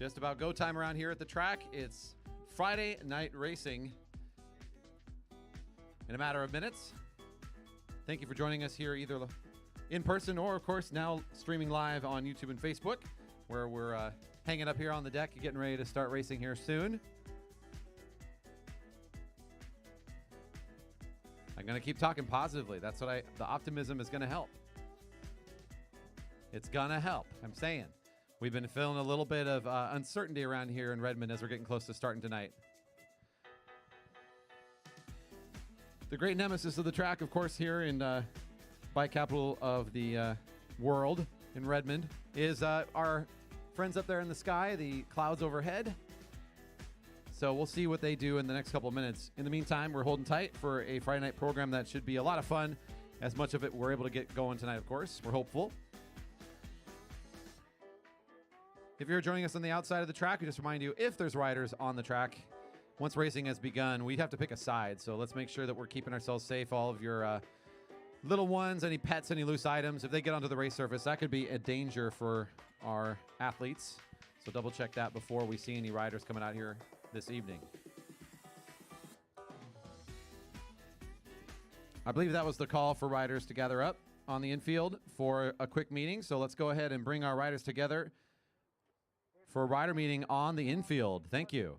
Just about go time around here at the track. It's Friday night racing in a matter of minutes. Thank you for joining us here either in person or, of course, now streaming live on YouTube and Facebook, where we're hanging up here on the deck, getting ready to start racing here soon. I'm going to keep talking positively. That's what the optimism is going to help. It's going to help. I'm saying. We've been feeling a little bit of uncertainty around here in Redmond as we're getting close to starting tonight. The great nemesis of the track, of course, here in bike capital of the world in Redmond is our friends up there in the sky, the clouds overhead. So we'll see what they do in the next couple of minutes. In the meantime, we're holding tight for a Friday night program that should be a lot of fun. As much of it we're able to get going tonight, of course. We're hopeful. If you're joining us on the outside of the track, we just remind you, if there's riders on the track, once racing has begun, we have to pick a side. So let's make sure that we're keeping ourselves safe. All of your little ones, any pets, any loose items, if they get onto the race surface, that could be a danger for our athletes. So double check that before we see any riders coming out here this evening. I believe that was the call for riders to gather up on the infield for a quick meeting. So let's go ahead and bring our riders together for a rider meeting on the infield. Thank you.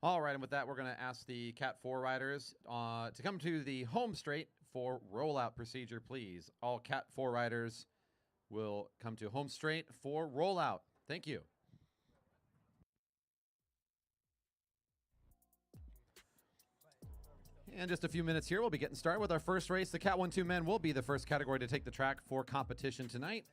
All right, and with that, we're going to ask the Cat 4 riders to come to the home straight for rollout procedure, please. All Cat 4 riders will come to home straight for rollout. Thank you. In just a few minutes here, we'll be getting started with our first race. The Cat 1-2 men will be the first category to take the track for competition tonight.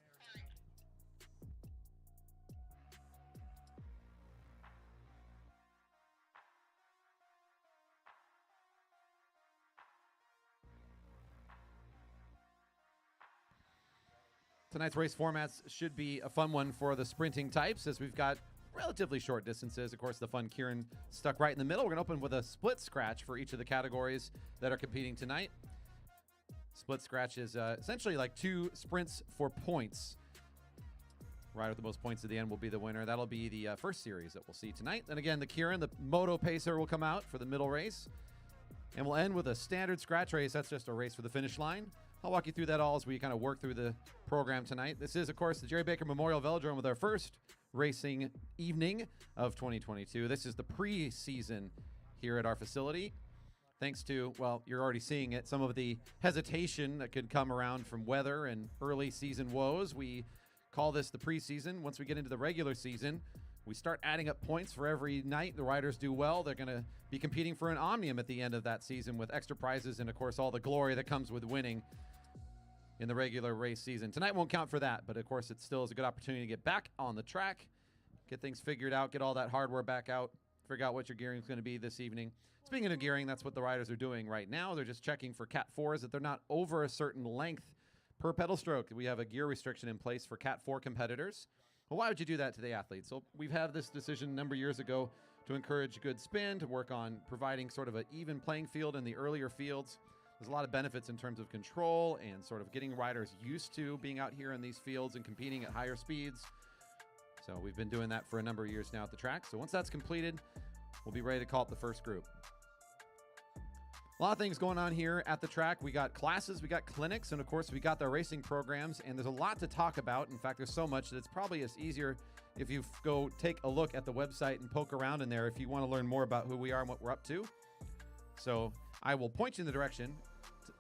Tonight's race formats should be a fun one for the sprinting types, as we've got relatively short distances. Of course, the fun Keirin stuck right in the middle. We're going to open with a split scratch for each of the categories that are competing tonight. Split scratch is essentially like 2 sprints for points. Rider with the most points at the end will be the winner. That'll be the first series that we'll see tonight. And again, the Keirin, the Moto Pacer, will come out for the middle race. And we'll end with a standard scratch race. That's just a race for the finish line. I'll walk you through that all as we kind of work through the program tonight. This is, of course, the Jerry Baker Memorial Velodrome with our first racing evening of 2022. This is the pre-season here at our facility. Thanks to, well, you're already seeing it, some of the hesitation that could come around from weather and early season woes. We call this the preseason. Once we get into the regular season, we start adding up points for every night the riders do well. They're going to be competing for an Omnium at the end of that season with extra prizes and, of course, all the glory that comes with winning in the regular race season. Tonight won't count for that, but of course it still is a good opportunity to get back on the track, get things figured out, get all that hardware back out, figure out what your gearing is going to be this evening. Speaking of gearing, that's what the riders are doing right now. They're just checking for Cat 4s that they're not over a certain length per pedal stroke. We have a gear restriction in place for Cat 4 competitors. Well, why would you do that to the athletes? So we've had this decision a number of years ago to encourage good spin, to work on providing sort of an even playing field in the earlier fields. There's a lot of benefits in terms of control and sort of getting riders used to being out here in these fields and competing at higher speeds. So we've been doing that for a number of years now at the track. So once that's completed, we'll be ready to call up the first group. A lot of things going on here at the track. We got classes, we got clinics, and of course we got the racing programs, and there's a lot to talk about. In fact, there's so much that it's probably easier if you go take a look at the website and poke around in there if you want to learn more about who we are and what we're up to. So I will point you in the direction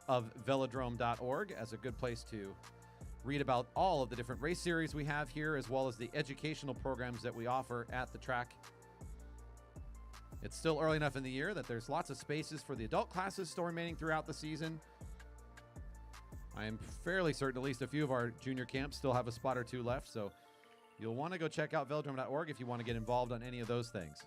of velodrome.org as a good place to read about all of the different race series we have here, as well as the educational programs that we offer at the track. It's still early enough in the year that there's lots of spaces for the adult classes still remaining throughout the season. I am fairly certain at least a few of our junior camps still have a spot or two left, so you'll want to go check out velodrome.org if you want to get involved on any of those things.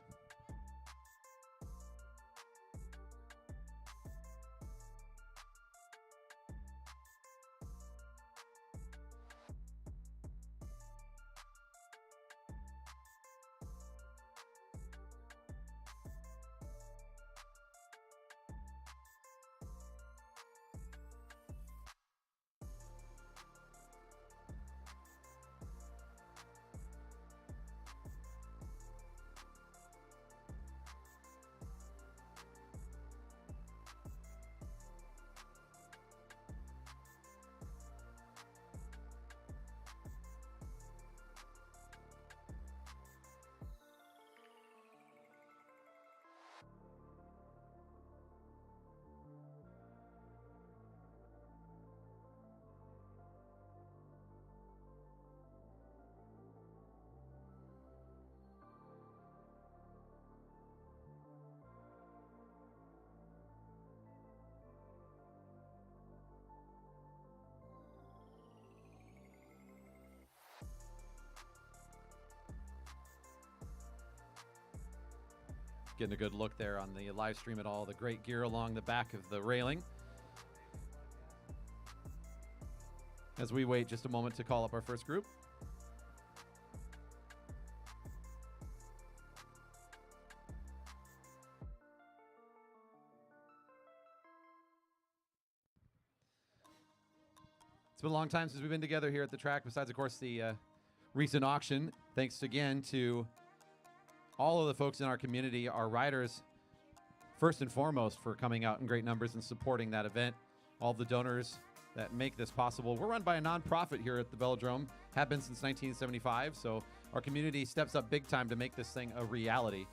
Getting a good look there on the live stream at all the great gear along the back of the railing. As we wait just a moment to call up our first group. It's been a long time since we've been together here at the track, besides, of course, the recent auction. Thanks again to all of the folks in our community, our riders, first and foremost, for coming out in great numbers and supporting that event. All the donors that make this possible. We're run by a nonprofit here at the Velodrome, have been since 1975, so our community steps up big time to make this thing a reality.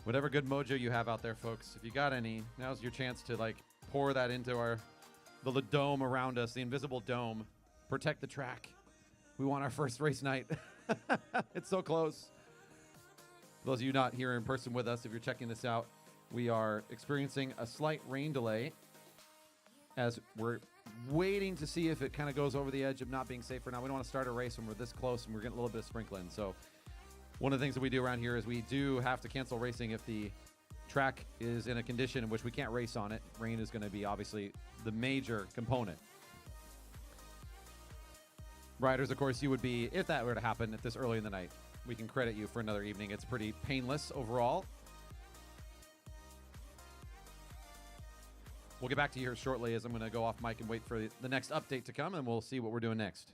Whatever good mojo you have out there, folks, if you got any, now's your chance to like pour that into the dome around us, the invisible dome. Protect the track. We want our first race night. It's so close. For those of you not here in person with us, if you're checking this out, we are experiencing a slight rain delay as we're waiting to see if it kind of goes over the edge of not being safe for now. We don't want to start a race when we're this close and we're getting a little bit of sprinkling. So one of the things that we do around here is we do have to cancel racing if the track is in a condition in which we can't race on it. Rain is going to be obviously the major component. Riders, of course, you would be, if that were to happen at this early in the night, we can credit you for another evening. It's pretty painless overall. We'll get back to you here shortly as I'm going to go off mic and wait for the next update to come, and we'll see what we're doing next.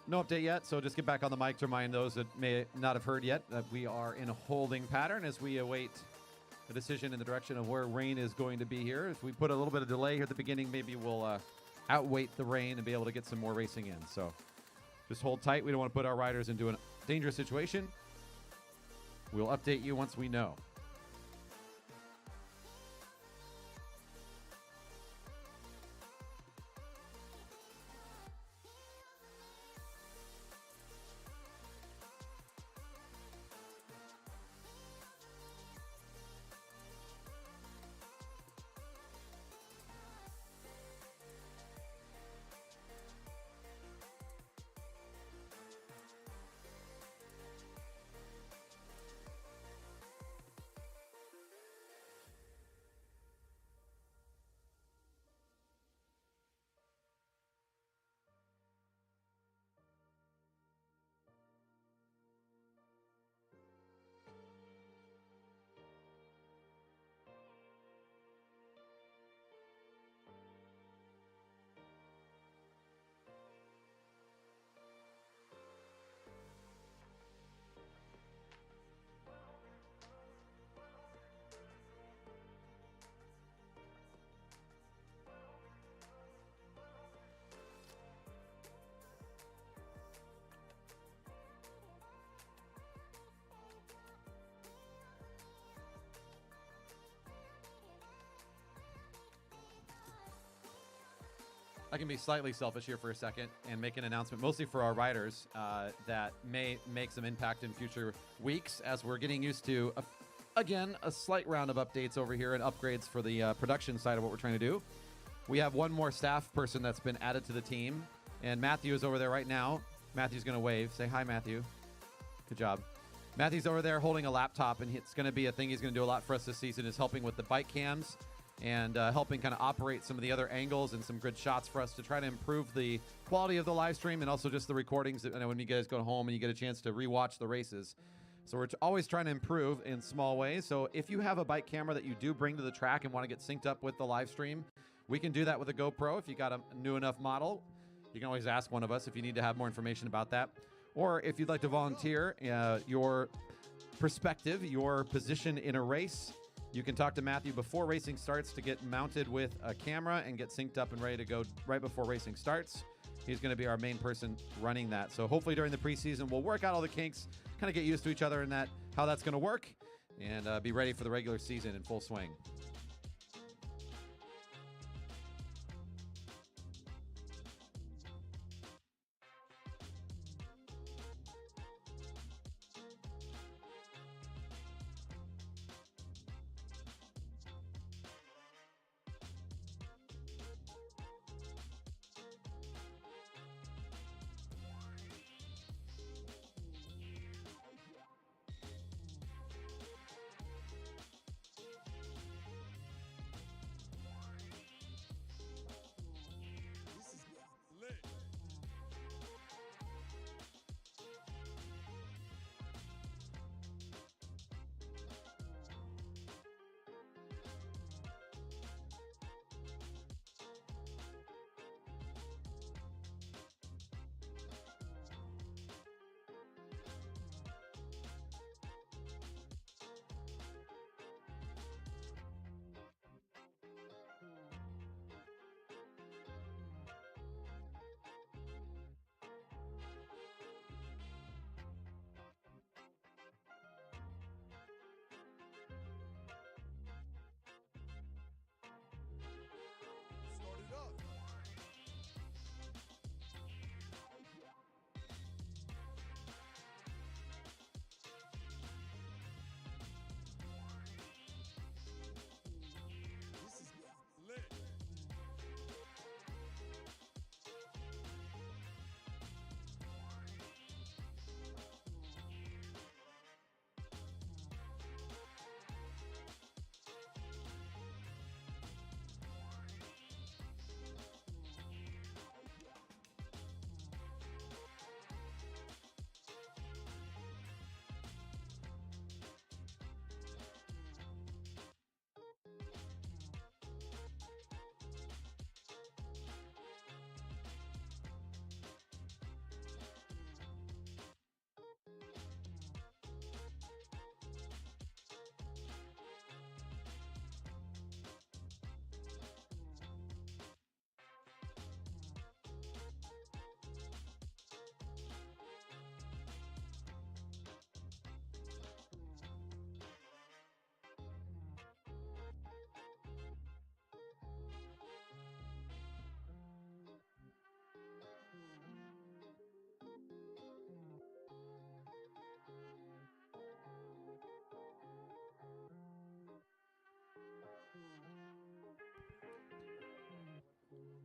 No update yet, so just get back on the mic to remind those that may not have heard yet that we are in a holding pattern as we await a decision in the direction of where rain is going to be here. If we put a little bit of delay here at the beginning, maybe we'll outweight the rain and be able to get some more racing in. So just hold tight. We don't want to put our riders into a dangerous situation. We'll update you once we know. I can be slightly selfish here for a second and make an announcement, mostly for our riders, that may make some impact in future weeks as we're getting used to, again, a slight round of updates over here and upgrades for the production side of what we're trying to do. We have one more staff person that's been added to the team, and Matthew is over there right now. Matthew's going to wave. Say hi, Matthew. Good job. Matthew's over there holding a laptop, and it's going to be a thing he's going to do a lot for us this season, is helping with the bike cams and helping kind of operate some of the other angles and some good shots for us to try to improve the quality of the live stream and also just the recordings when you guys go home and you get a chance to rewatch the races. So we're always trying to improve in small ways. So if you have a bike camera that you do bring to the track and want to get synced up with the live stream, we can do that with a GoPro. If you got a new enough model, you can always ask one of us if you need to have more information about that. Or if you'd like to volunteer your perspective, your position in a race, you can talk to Matthew before racing starts to get mounted with a camera and get synced up and ready to go right before racing starts. He's going to be our main person running that. So hopefully during the preseason, we'll work out all the kinks, kind of get used to each other and how that's going to work, and be ready for the regular season in full swing.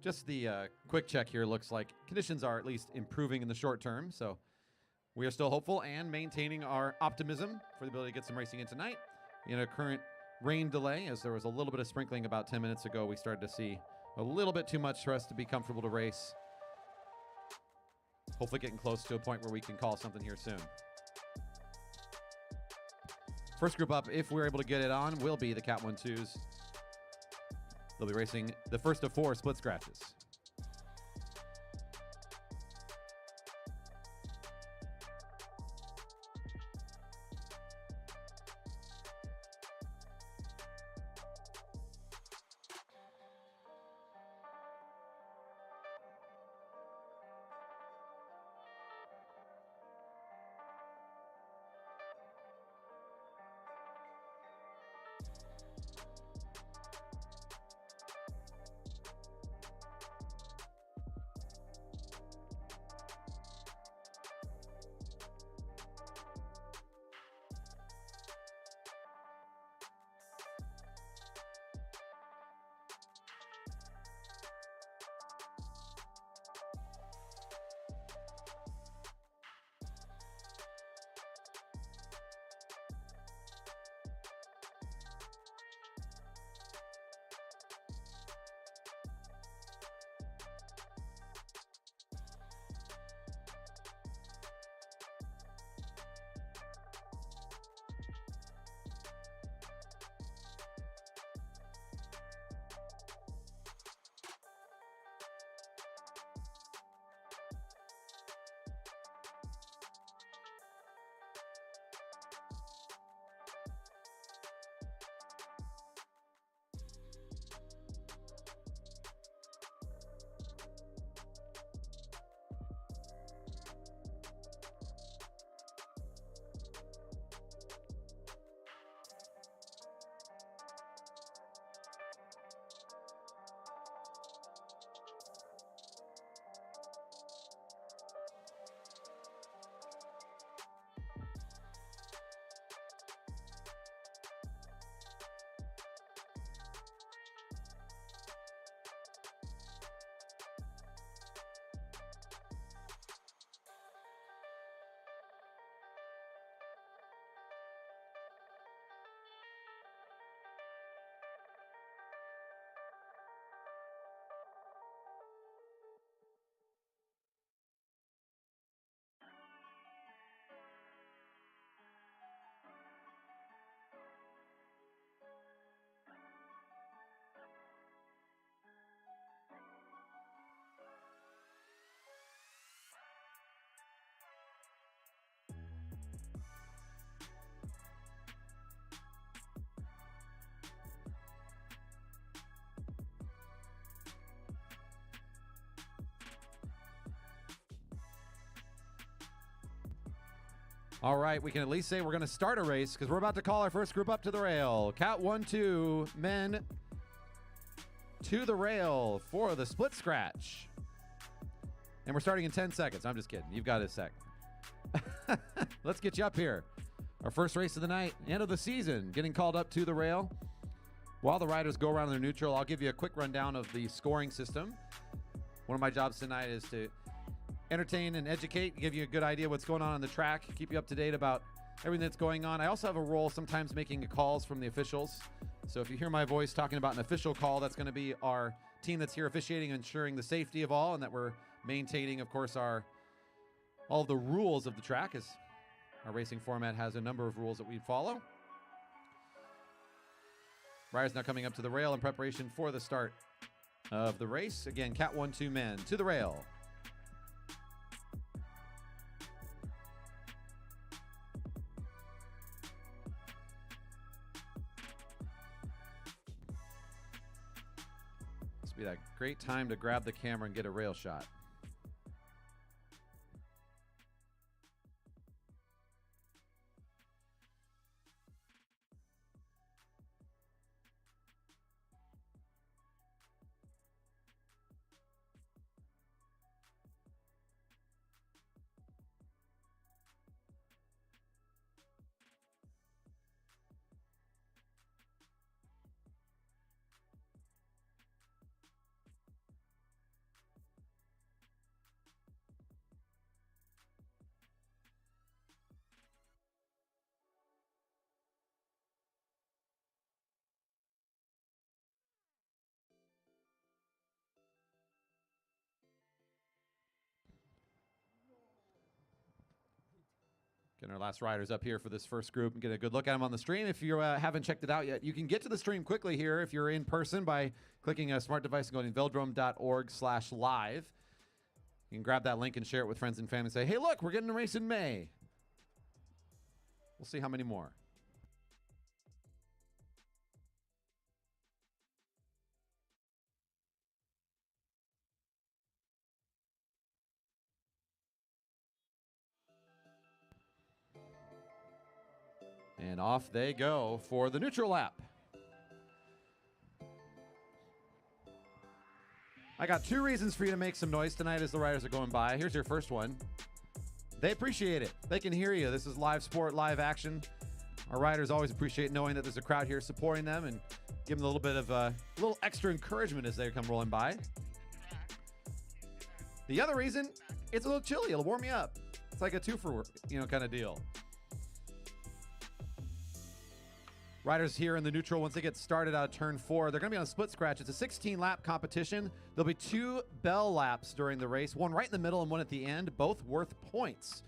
Just the quick check here looks like conditions are at least improving in the short term, so we are still hopeful and maintaining our optimism for the ability to get some racing in tonight. In a current rain delay, as there was a little bit of sprinkling about 10 minutes ago, we started to see a little bit too much for us to be comfortable to race. Hopefully getting close to a point where we can call something here soon. First group up, if we're able to get it on, will be the Cat 1-2s. They'll be racing the first of 4 split scratches. All right, we can at least say we're going to start a race because we're about to call our first group up to the rail. Cat 1-2 men to the rail for the split scratch. And we're starting in 10 seconds. I'm just kidding. You've got a sec. Let's get you up here. Our first race of the night, end of the season, getting called up to the rail. While the riders go around their neutral, I'll give you a quick rundown of the scoring system. One of my jobs tonight is to entertain and educate, give you a good idea what's going on the track, keep you up to date about everything that's going on. I also have a role sometimes making calls from the officials. So if you hear my voice talking about an official call, that's going to be our team that's here officiating, ensuring the safety of all, and that we're maintaining, of course, all of the rules of the track, as our racing format has a number of rules that we follow. Riders now coming up to the rail in preparation for the start of the race. Again, Cat 1-2 men to the rail. This will be that great time to grab the camera and get a rail shot. Getting our last riders up here for this first group and get a good look at them on the stream. If you haven't checked it out yet, you can get to the stream quickly here if you're in person by clicking a smart device and going to velodrome.org/live. You can grab that link and share it with friends and family and say, hey, look, we're getting a race in May. We'll see how many more. And off they go for the neutral lap. I got 2 reasons for you to make some noise tonight as the riders are going by. Here's your first one. They appreciate it. They can hear you. This is live sport, live action. Our riders always appreciate knowing that there's a crowd here supporting them and give them a little bit of a little extra encouragement as they come rolling by. The other reason, it's a little chilly. It'll warm you up. It's like a 2-for, kind of deal. Riders here in the neutral, once they get started out of turn 4, they're going to be on a split scratch. It's a 16-lap competition. There'll be 2 bell laps during the race, one right in the middle and one at the end, both worth points.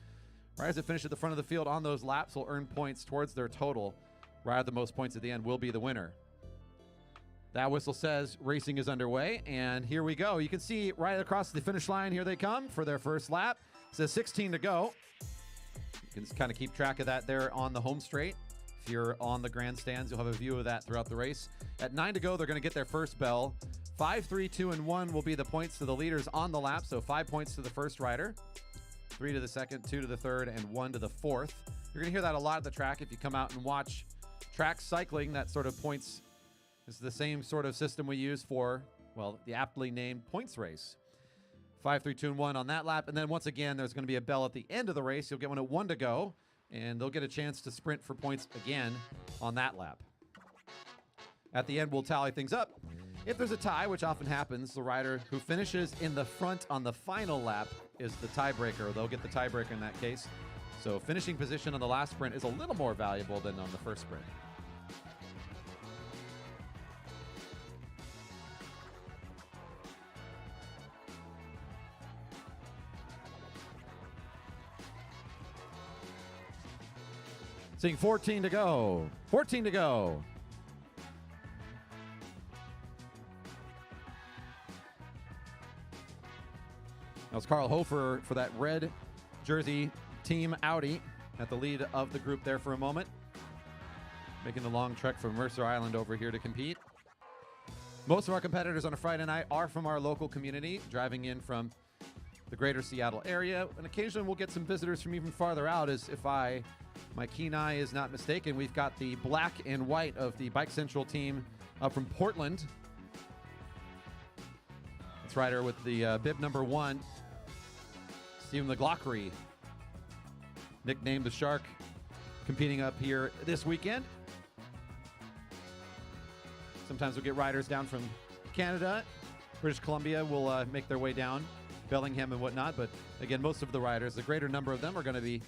Riders that finish at the front of the field on those laps will earn points towards their total. Rider the most points at the end will be the winner. That whistle says racing is underway, and here we go. You can see right across the finish line, here they come for their first lap. It says 16 to go. You can just kind of keep track of that there on the home straight. If you're on the grandstands, you'll have a view of that throughout the race. At 9 to go, they're going to get their first bell. 5, 3, 2, and 1 will be the points to the leaders on the lap. So 5 points to the first rider, 3 to the second, 2 to the third, and 1 to the fourth. You're going to hear that a lot at the track if you come out and watch track cycling. That sort of points is the same sort of system we use for, well, the aptly named points race. 5, 3, 2, and 1 on that lap. And then once again, there's going to be a bell at the end of the race. You'll get one at 1 to go. And they'll get a chance to sprint for points again on that lap. At the end, we'll tally things up. If there's a tie, which often happens, the rider who finishes in the front on the final lap is the tiebreaker. They'll get the tiebreaker in that case. So finishing position on the last sprint is a little more valuable than on the first sprint. Seeing 14 to go. 14 to go. That was Carl Hofer for that red jersey team Audi at the lead of the group there for a moment. Making the long trek from Mercer Island over here to compete. Most of our competitors on a Friday night are from our local community, driving in from the greater Seattle area. And occasionally we'll get some visitors from even farther out, as if my keen eye is not mistaken. We've got the black and white of the Bike Central team up from Portland. This rider with the bib number 1, Stephen McLaughlin, nicknamed the Shark, competing up here this weekend. Sometimes we'll get riders down from Canada. British Columbia will make their way down, Bellingham and whatnot. But again, most of the riders, the greater number of them, are going to be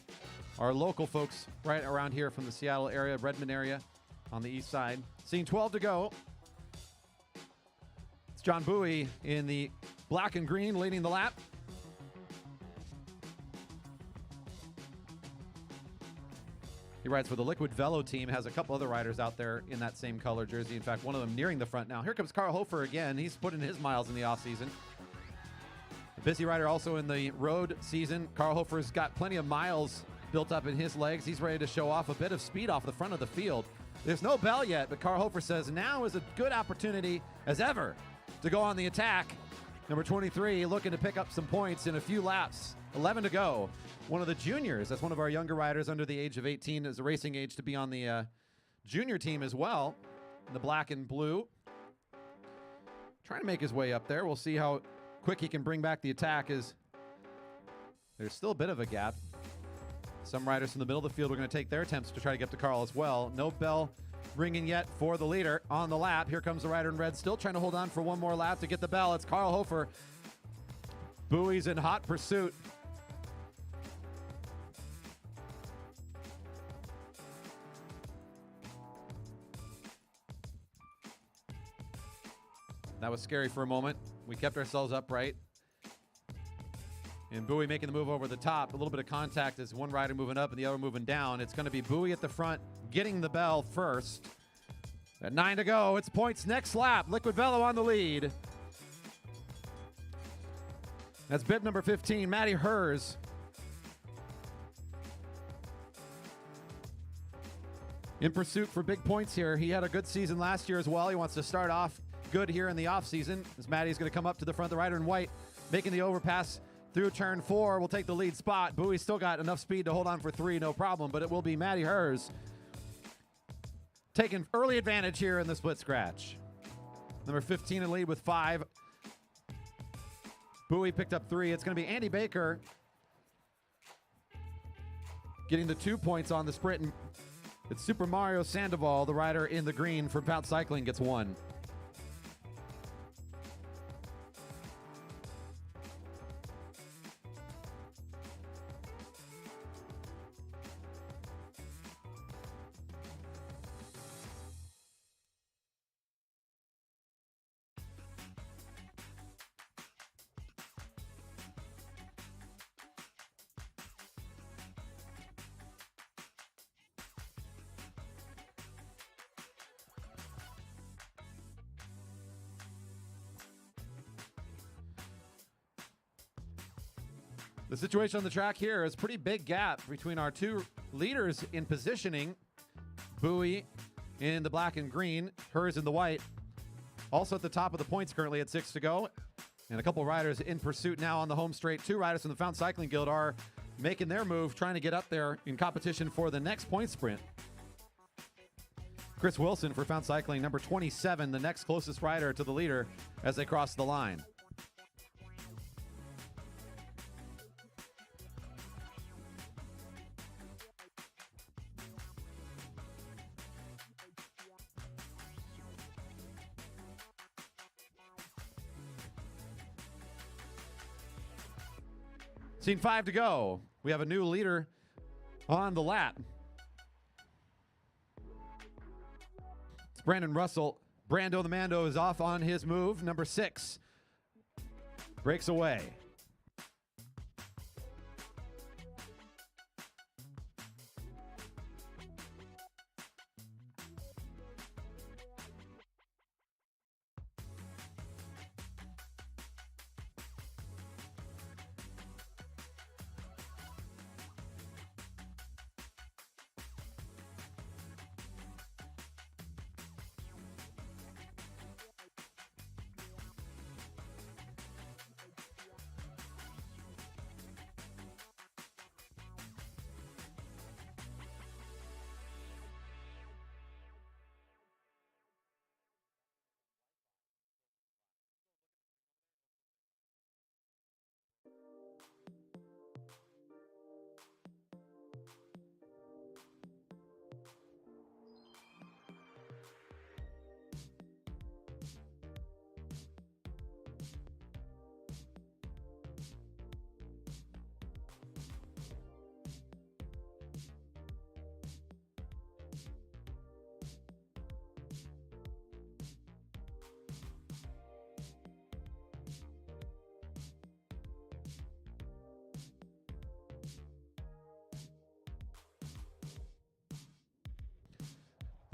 our local folks right around here from the Seattle area, Redmond area on the east side. Scene 12 to go. It's John Bowie in the black and green leading the lap. He rides for the Liquid Velo team, has a couple other riders out there in that same color jersey. In fact, one of them nearing the front now. Here comes Carl Hofer again. He's putting his miles in the offseason. A busy rider also in the road season. Carl Hofer's got plenty of miles built up in his legs. He's ready to show off a bit of speed off the front of the field. There's no bell yet, but Carl Hofer says now is a good opportunity as ever to go on the attack. Number 23 looking to pick up some points in a few laps. 11 to go. One of the juniors, that's one of our younger riders under the age of 18, is a racing age to be on the junior team as well, in the black and blue. Trying to make his way up there. We'll see how quick he can bring back the attack, as there's still a bit of a gap. Some riders from the middle of the field are going to take their attempts to try to get to Carl as well. No bell ringing yet for the leader on the lap. Here comes the rider in red, still trying to hold on for one more lap to get the bell. It's Carl Hofer. Bowie's in hot pursuit. That was scary for a moment. We kept ourselves upright. And Bowie making the move over the top. A little bit of contact as one rider moving up and the other moving down. It's going to be Bowie at the front getting the bell first. At 9 to go, it's points next lap. Liquid Velo on the lead. That's bib number 15, Matty Hers. In pursuit for big points here. He had a good season last year as well. He wants to start off good here in the offseason, as Matty's going to come up to the front. The rider in white making the overpass through turn 4 will take the lead spot. Bowie's still got enough speed to hold on for 3, no problem, but it will be Matty Hers taking early advantage here in the split scratch. Number 15 in lead with 5. Bowie picked up 3. It's going to be Andy Baker getting the 2 points on the sprint. And it's Super Mario Sandoval, the rider in the green for Pout Cycling, gets 1. The situation on the track here is pretty big gap between our two leaders in positioning. Bowie in the black and green, Hers in the white. Also at the top of the points currently at 6 to go. And a couple riders in pursuit now on the home straight. 2 riders from the Fountain Cycling Guild are making their move, trying to get up there in competition for the next point sprint. Chris Wilson for Fountain Cycling, number 27, the next closest rider to the leader as they cross the line. Scene 5 to go. We have a new leader on the lap. It's Brandon Russell. Brando the Mando is off on his move. Number 6 breaks away.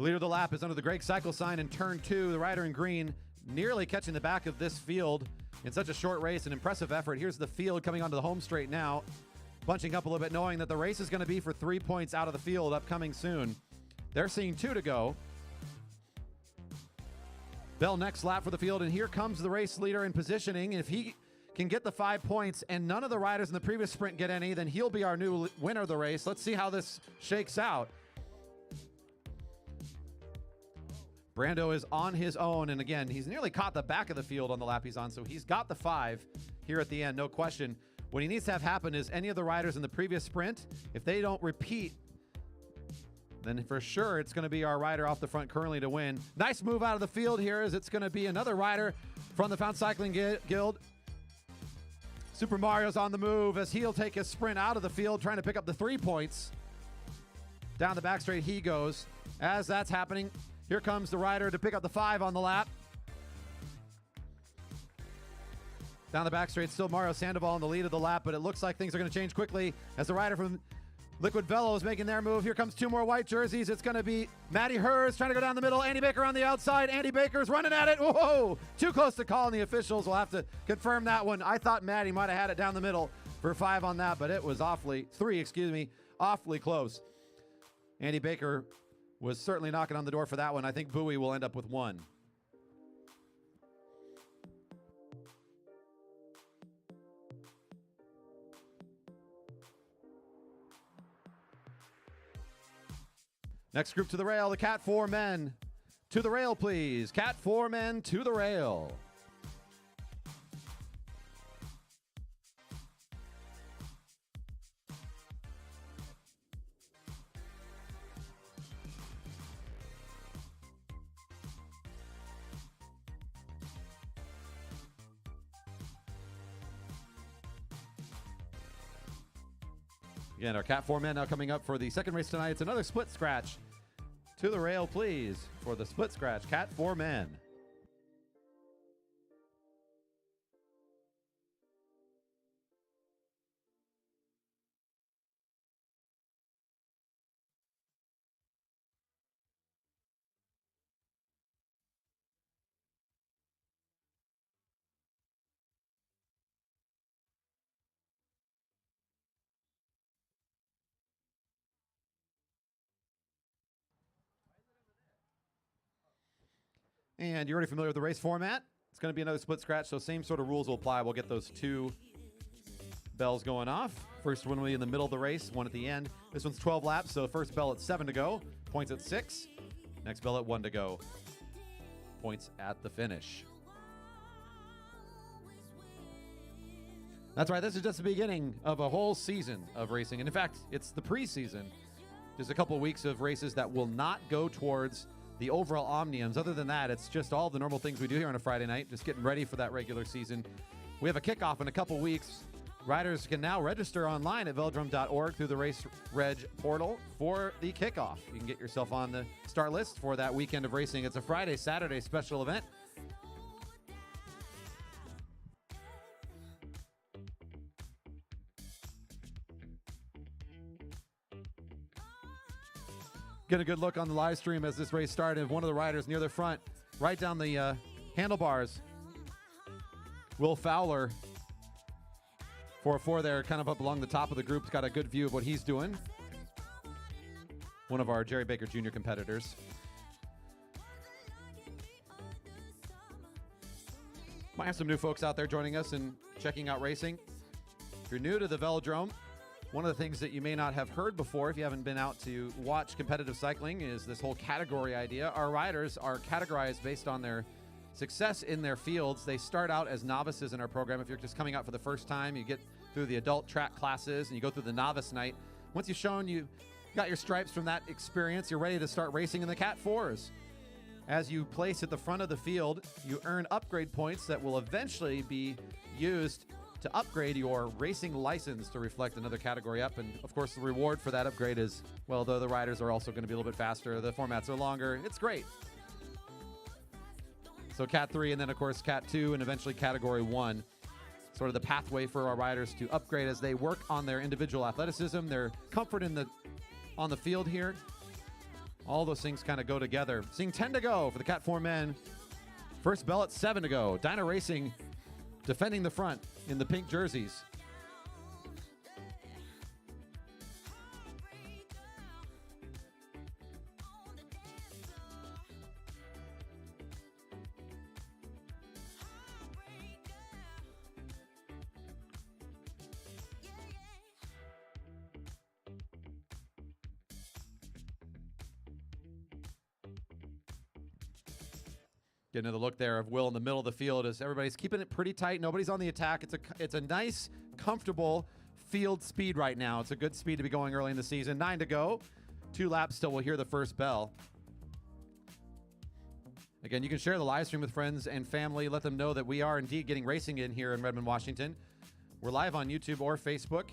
The leader of the lap is under the Greg cycle sign in turn 2. The rider in green nearly catching the back of this field in such a short race. An impressive effort. Here's the field coming onto the home straight now. Bunching up a little bit, knowing that the race is going to be for 3 points out of the field upcoming soon. They're seeing 2 to go. Bell next lap for the field, and here comes the race leader in positioning. If he can get the 5 points and none of the riders in the previous sprint get any, then he'll be our new winner of the race. Let's see how this shakes out. Brando is on his own, and again, he's nearly caught the back of the field on the lap he's on, so he's got the 5 here at the end, no question. What he needs to have happen is any of the riders in the previous sprint, if they don't repeat, then for sure it's going to be our rider off the front currently to win. Nice move out of the field here, as it's going to be another rider from the Fountain Cycling Guild. Super Mario's on the move as he'll take his sprint out of the field, trying to pick up the 3 points. Down the back straight he goes. As that's happening, here comes the rider to pick up the 5 on the lap. Down the back straight, still Mario Sandoval in the lead of the lap, but it looks like things are going to change quickly as the rider from Liquid Velo is making their move. Here comes 2 more white jerseys. It's going to be Matty Hers trying to go down the middle. Andy Baker on the outside. Andy Baker's running at it. Whoa! Too close to call, and the officials will have to confirm that one. I thought Matty might have had it down the middle for 5 on that, but it was awfully close. Andy Baker was certainly knocking on the door for that one. I think Bowie will end up with 1. Next group to the rail, the Cat 4 men. To the rail, please. Cat 4 men to the rail. Again, our Cat 4 men now coming up for the second race tonight. It's another split scratch. To the rail, please, for the split scratch. Cat 4 men. And you're already familiar with the race format. It's going to be another split scratch, so same sort of rules will apply. We'll get those 2 bells going off. First one will be in the middle of the race, one at the end. This one's 12 laps, so first bell at 7 to go, points at 6. Next bell at 1 to go, points at the finish. That's right, this is just the beginning of a whole season of racing. And in fact, it's the preseason. Just a couple of weeks of races that will not go towards the overall omniums. Other than that, it's just all the normal things we do here on a Friday night, just getting ready for that regular season. We have a kickoff in a couple weeks. Riders can now register online at velodrome.org through the Race Reg portal for the kickoff. You can get yourself on the start list for that weekend of racing. It's a Friday, Saturday special event. Get a good look on the live stream as this race started. One of the riders near the front, right down the handlebars. Will Fowler, 4-4 there, kind of up along the top of the group. Got a good view of what he's doing. One of our Jerry Baker Jr. competitors. Might have some new folks out there joining us and checking out racing. If you're new to the Velodrome, one of the things that you may not have heard before, if you haven't been out to watch competitive cycling, is this whole category idea. Our riders are categorized based on their success in their fields. They start out as novices in our program. If you're just coming out for the first time, you get through the adult track classes and you go through the novice night. Once you've shown you got your stripes from that experience, you're ready to start racing in the Cat 4s. As you place at the front of the field, you earn upgrade points that will eventually be used to upgrade your racing license to reflect another category up. And of course, the reward for that upgrade is, well, though the riders are also going to be a little bit faster, the formats are longer. It's great. So Cat 3 and then of course Cat 2 and eventually Category 1. Sort of the pathway for our riders to upgrade as they work on their individual athleticism, their comfort on the field here. All those things kind of go together. Seeing 10 to go for the Cat 4 men. First bell at 7 to go. Dyna Racing defending the front in the pink jerseys. Get another look there of Will in the middle of the field as everybody's keeping it pretty tight. Nobody's on the attack. It's a nice, comfortable field speed right now. It's a good speed to be going early in the season. 9 to go. 2 laps till we'll hear the first bell. Again, you can share the live stream with friends and family. Let them know that we are indeed getting racing in here in Redmond, Washington. We're live on YouTube or Facebook.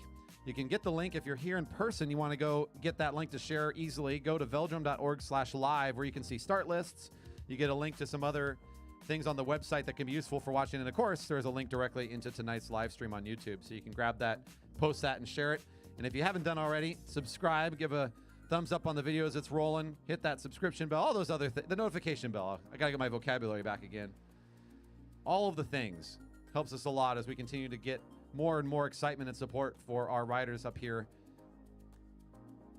You can get the link if you're here in person. You want to go get that link to share easily. Go to velodrome.org/live where you can see start lists. You get a link to some other things on the website that can be useful for watching. And of course, there's a link directly into tonight's live stream on YouTube. So you can grab that, post that, and share it. And if you haven't done already, subscribe, give a thumbs up on the videos it's rolling, hit that subscription bell, all those other things, the notification bell. I got to get my vocabulary back again. All of the things helps us a lot as we continue to get more and more excitement and support for our riders up here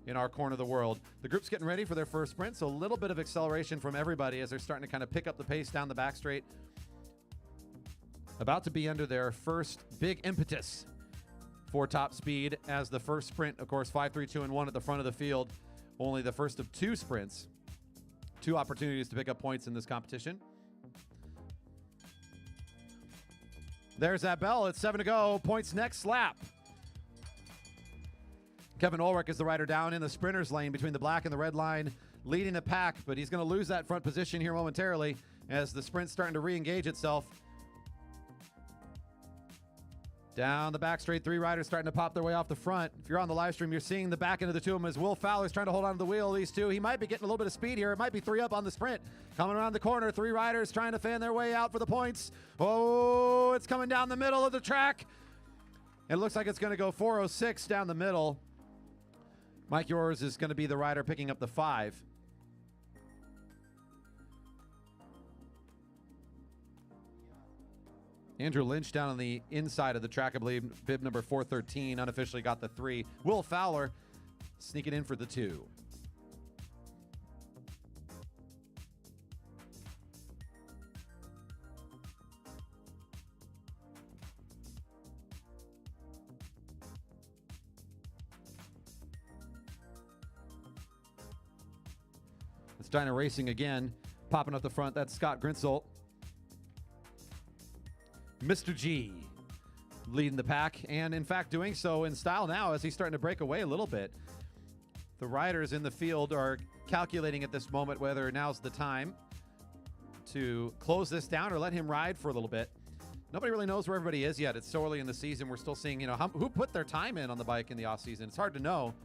in our corner of the world. The group's getting ready for their first sprint, so a little bit of acceleration from everybody as they're starting to kind of pick up the pace down the back straight. About to be under their first big impetus for top speed as the first sprint, of course, 5, 3, 2, and 1 at the front of the field. Only the first of 2 sprints. 2 opportunities to pick up points in this competition. There's that bell. It's 7 to go. Points next lap. Kevin Ulrich is the rider down in the sprinter's lane between the black and the red line, leading the pack, but he's going to lose that front position here momentarily as the sprint's starting to re-engage itself. Down the back straight, 3 riders starting to pop their way off the front. If you're on the live stream, you're seeing the back end of the 2 of them as Will Fowler's trying to hold on to the wheel. These 2, he might be getting a little bit of speed here. It might be 3 up on the sprint. Coming around the corner, 3 riders trying to fan their way out for the points. Oh, it's coming down the middle of the track. It looks like it's going to go 4:06 down the middle. Mike Yours is going to be the rider picking up the 5. Andrew Lynch down on the inside of the track, I believe, bib number 413, unofficially got the 3. Will Fowler sneaking in for the 2. It's Dyna Racing again, popping up the front. That's Scott Grinsel. Mr. G leading the pack, and in fact doing so in style now as he's starting to break away a little bit. The riders in the field are calculating at this moment whether now's the time to close this down or let him ride for a little bit. Nobody really knows where everybody is yet. It's so early in the season. We're still seeing, who put their time in on the bike in the off season. It's hard to know.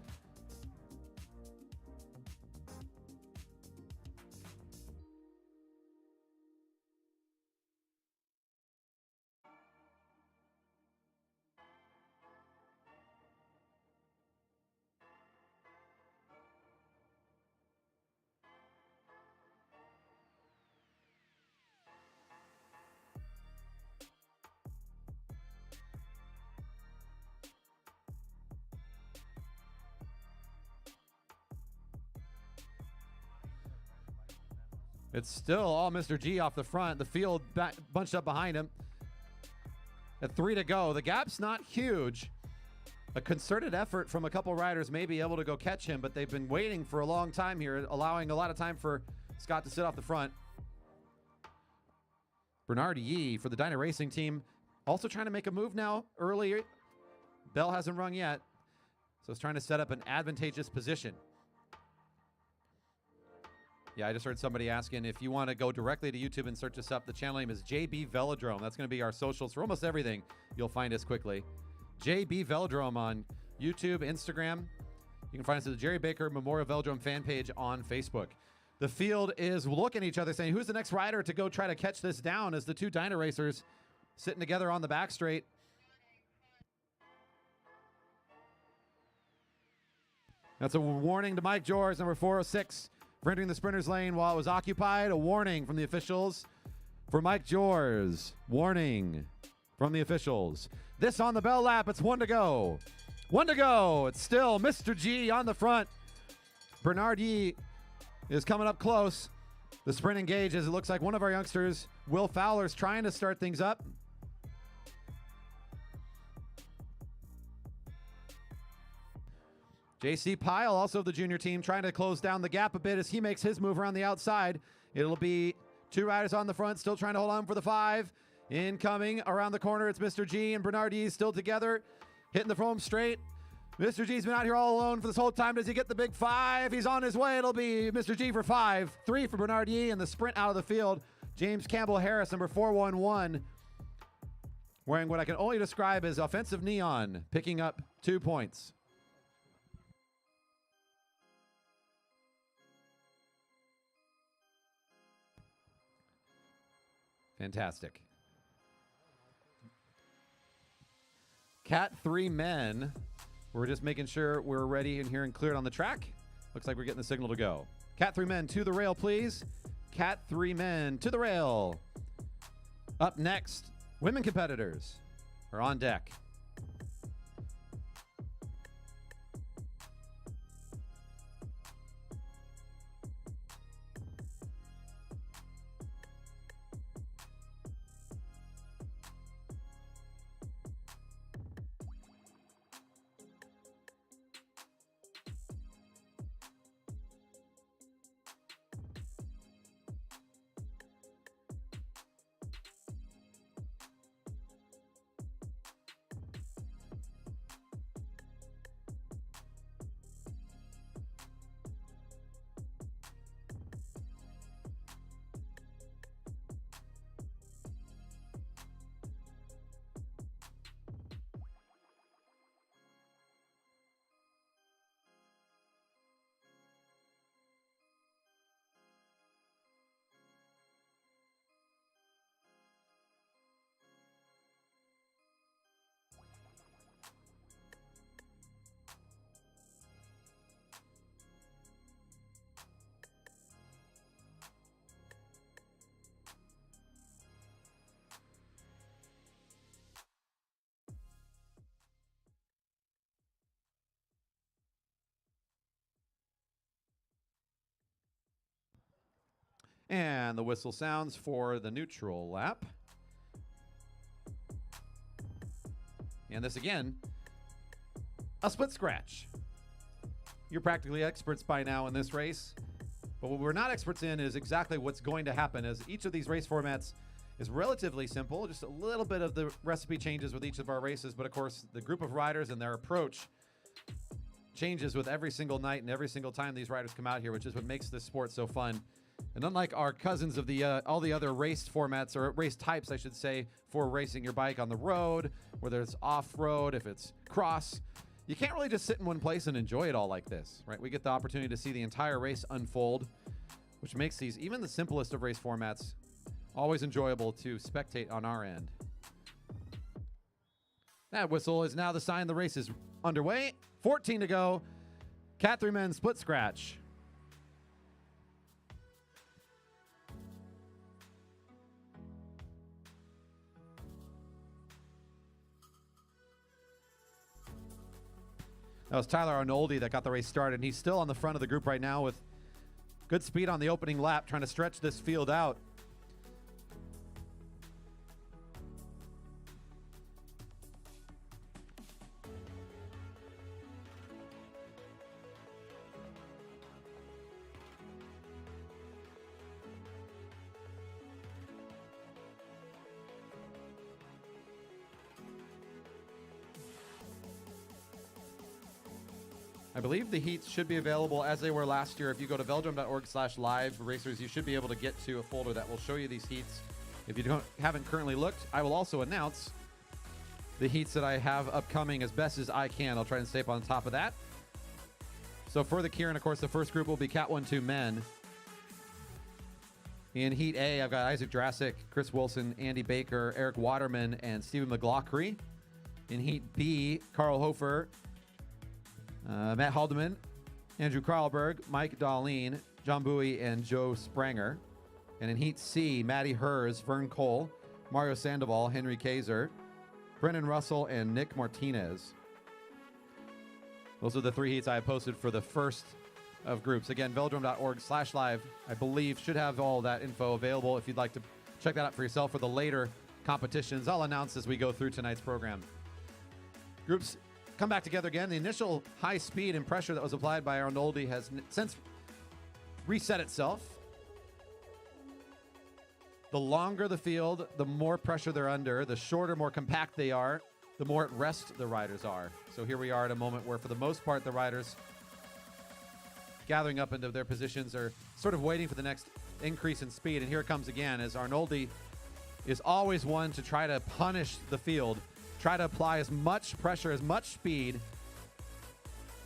It's still all Mr. G off the front. The field bunched up behind him. At 3 to go. The gap's not huge. A concerted effort from a couple riders may be able to go catch him, but they've been waiting for a long time here, allowing a lot of time for Scott to sit off the front. Bernard Yee for the Dyna Racing team also trying to make a move now early. Bell hasn't rung yet, so it's trying to set up an advantageous position. Yeah, I just heard somebody asking if you want to go directly to YouTube and search us up. The channel name is JB Velodrome. That's going to be our socials for almost everything. You'll find us quickly. JB Velodrome on YouTube, Instagram. You can find us at the Jerry Baker Memorial Velodrome fan page on Facebook. The field is looking at each other saying, who's the next rider to go try to catch this down as the 2 Dyna racers sitting together on the back straight. That's a warning to Mike George, number 406. for entering the sprinter's lane while it was occupied. A warning from the officials for Mike Jors. Warning from the officials. This on the bell lap. It's 1 to go. 1 to go. It's still Mr. G on the front. Bernard Yee is coming up close. The sprint engages. It looks like one of our youngsters, Will Fowler's trying to start things up. JC Pyle, also of the junior team, trying to close down the gap a bit as he makes his move around the outside. It'll be 2 riders on the front, still trying to hold on for the 5. Incoming around the corner, it's Mr. G and Bernard Yee still together, hitting the foam straight. Mr. G's been out here all alone for this whole time. Does he get the big 5? He's on his way. It'll be Mr. G for 5. 3 for Bernard Yee, and the sprint out of the field. James Campbell Harris, number 411, wearing what I can only describe as offensive neon, picking up 2 points. Fantastic. Cat 3 men. We're just making sure we're ready and here and cleared on the track. Looks like we're getting the signal to go. Cat 3 men to the rail, please. Cat 3 men to the rail. Up next, women competitors are on deck. And the whistle sounds for the neutral lap. And this again, a split scratch. You're practically experts by now in this race. But what we're not experts in is exactly what's going to happen, as each of these race formats is relatively simple. Just a little bit of the recipe changes with each of our races. But of course, the group of riders and their approach changes with every single night and every single time these riders come out here, which is what makes this sport so fun. And unlike our cousins of the all the other race formats, or race types, I should say, for racing your bike on the road, whether it's off-road, if it's cross, you can't really just sit in one place and enjoy it all like this, right? We get the opportunity to see the entire race unfold, which makes these, even the simplest of race formats, always enjoyable to spectate on our end. That whistle is now the sign the race is underway. 14 to go. Cat 3 men split scratch. That was Tyler Arnoldi that got the race started, and he's still on the front of the group right now with good speed on the opening lap, trying to stretch this field out. I believe the heats should be available as they were last year. If you go to veldrum.org/live racers, you should be able to get to a folder that will show you these heats. If you haven't currently looked, I will also announce the heats that I have upcoming as best as I can. I'll try and stay up on top of that. So for the Keirin, of course, the first group will be Cat 1-2 men. In Heat A, I've got Isaac Drasic, Chris Wilson, Andy Baker, Eric Waterman, and Stephen McLaughlin. In Heat B, Carl Hofer, Matt Haldeman, Andrew Karlberg, Mike Darlene, John Bowie, and Joe Spranger. And in Heat C, Matty Hers, Vern Cole, Mario Sandoval, Henry Kaiser, Brennan Russell, and Nick Martinez. Those are the 3 heats I have posted for the first of groups. Again, velodrome.org/live, I believe, should have all that info available if you'd like to check that out for yourself for the later competitions. I'll announce as we go through tonight's program. Groups come back together again. The initial high speed and pressure that was applied by Arnoldi has since reset itself. The longer the field, the more pressure they're under. The shorter, more compact they are, the more at rest the riders are. So here we are at a moment where, for the most part, the riders gathering up into their positions are sort of waiting for the next increase in speed. And here it comes again, as Arnoldi is always one to try to punish the field, try to apply as much pressure, as much speed,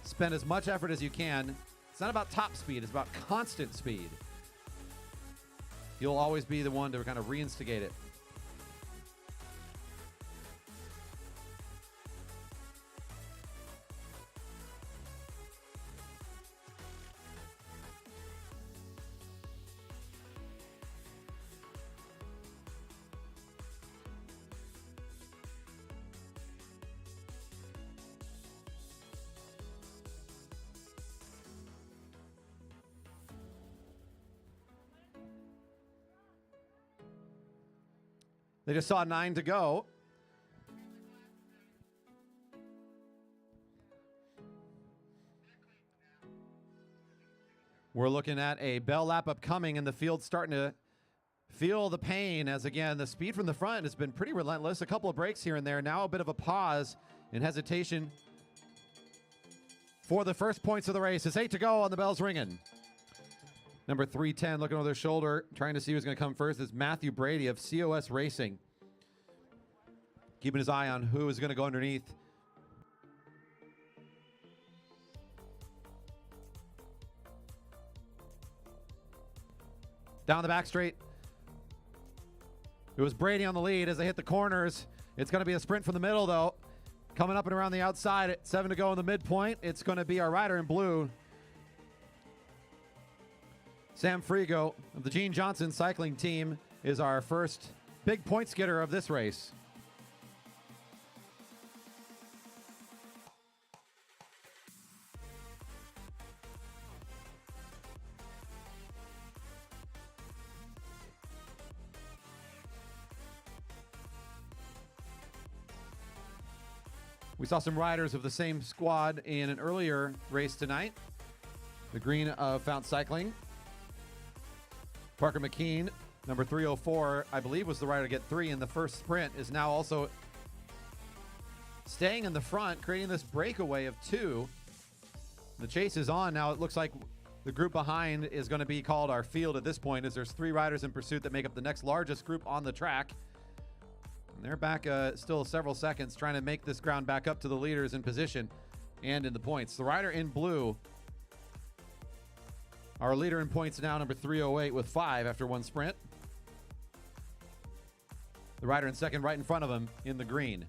spend as much effort as you can. It's not about top speed, it's about constant speed. You'll always be the one to kind of reinstigate it. They just saw 9 to go. We're looking at a bell lap upcoming, and the field's starting to feel the pain as, again, the speed from the front has been pretty relentless. A couple of breaks here and there. Now a bit of a pause and hesitation for the first points of the race. It's 8 to go on the bell's ringing. Number 310 looking over their shoulder, trying to see who's going to come first, is Matthew Brady of COS Racing. Keeping his eye on who is going to go underneath. Down the back straight. It was Brady on the lead as they hit the corners. It's going to be a sprint from the middle, though. Coming up and around the outside at 7 to go in the midpoint. It's going to be our rider in blue, Sam Frigo of the Gene Johnson cycling team, is our first big points getter of this race. We saw some riders of the same squad in an earlier race tonight. The green of Fount Cycling. Parker McKean, number 304, I believe was the rider to get 3 in the first sprint, is now also staying in the front, creating this breakaway of 2. The chase is on now. It looks like the group behind is going to be called our field at this point, as there's 3 riders in pursuit that make up the next largest group on the track. And they're back still several seconds, trying to make this ground back up to the leaders in position and in the points. The rider in blue, our leader in points now, number 308 with 5 after 1 sprint. The rider in second right in front of him in the green.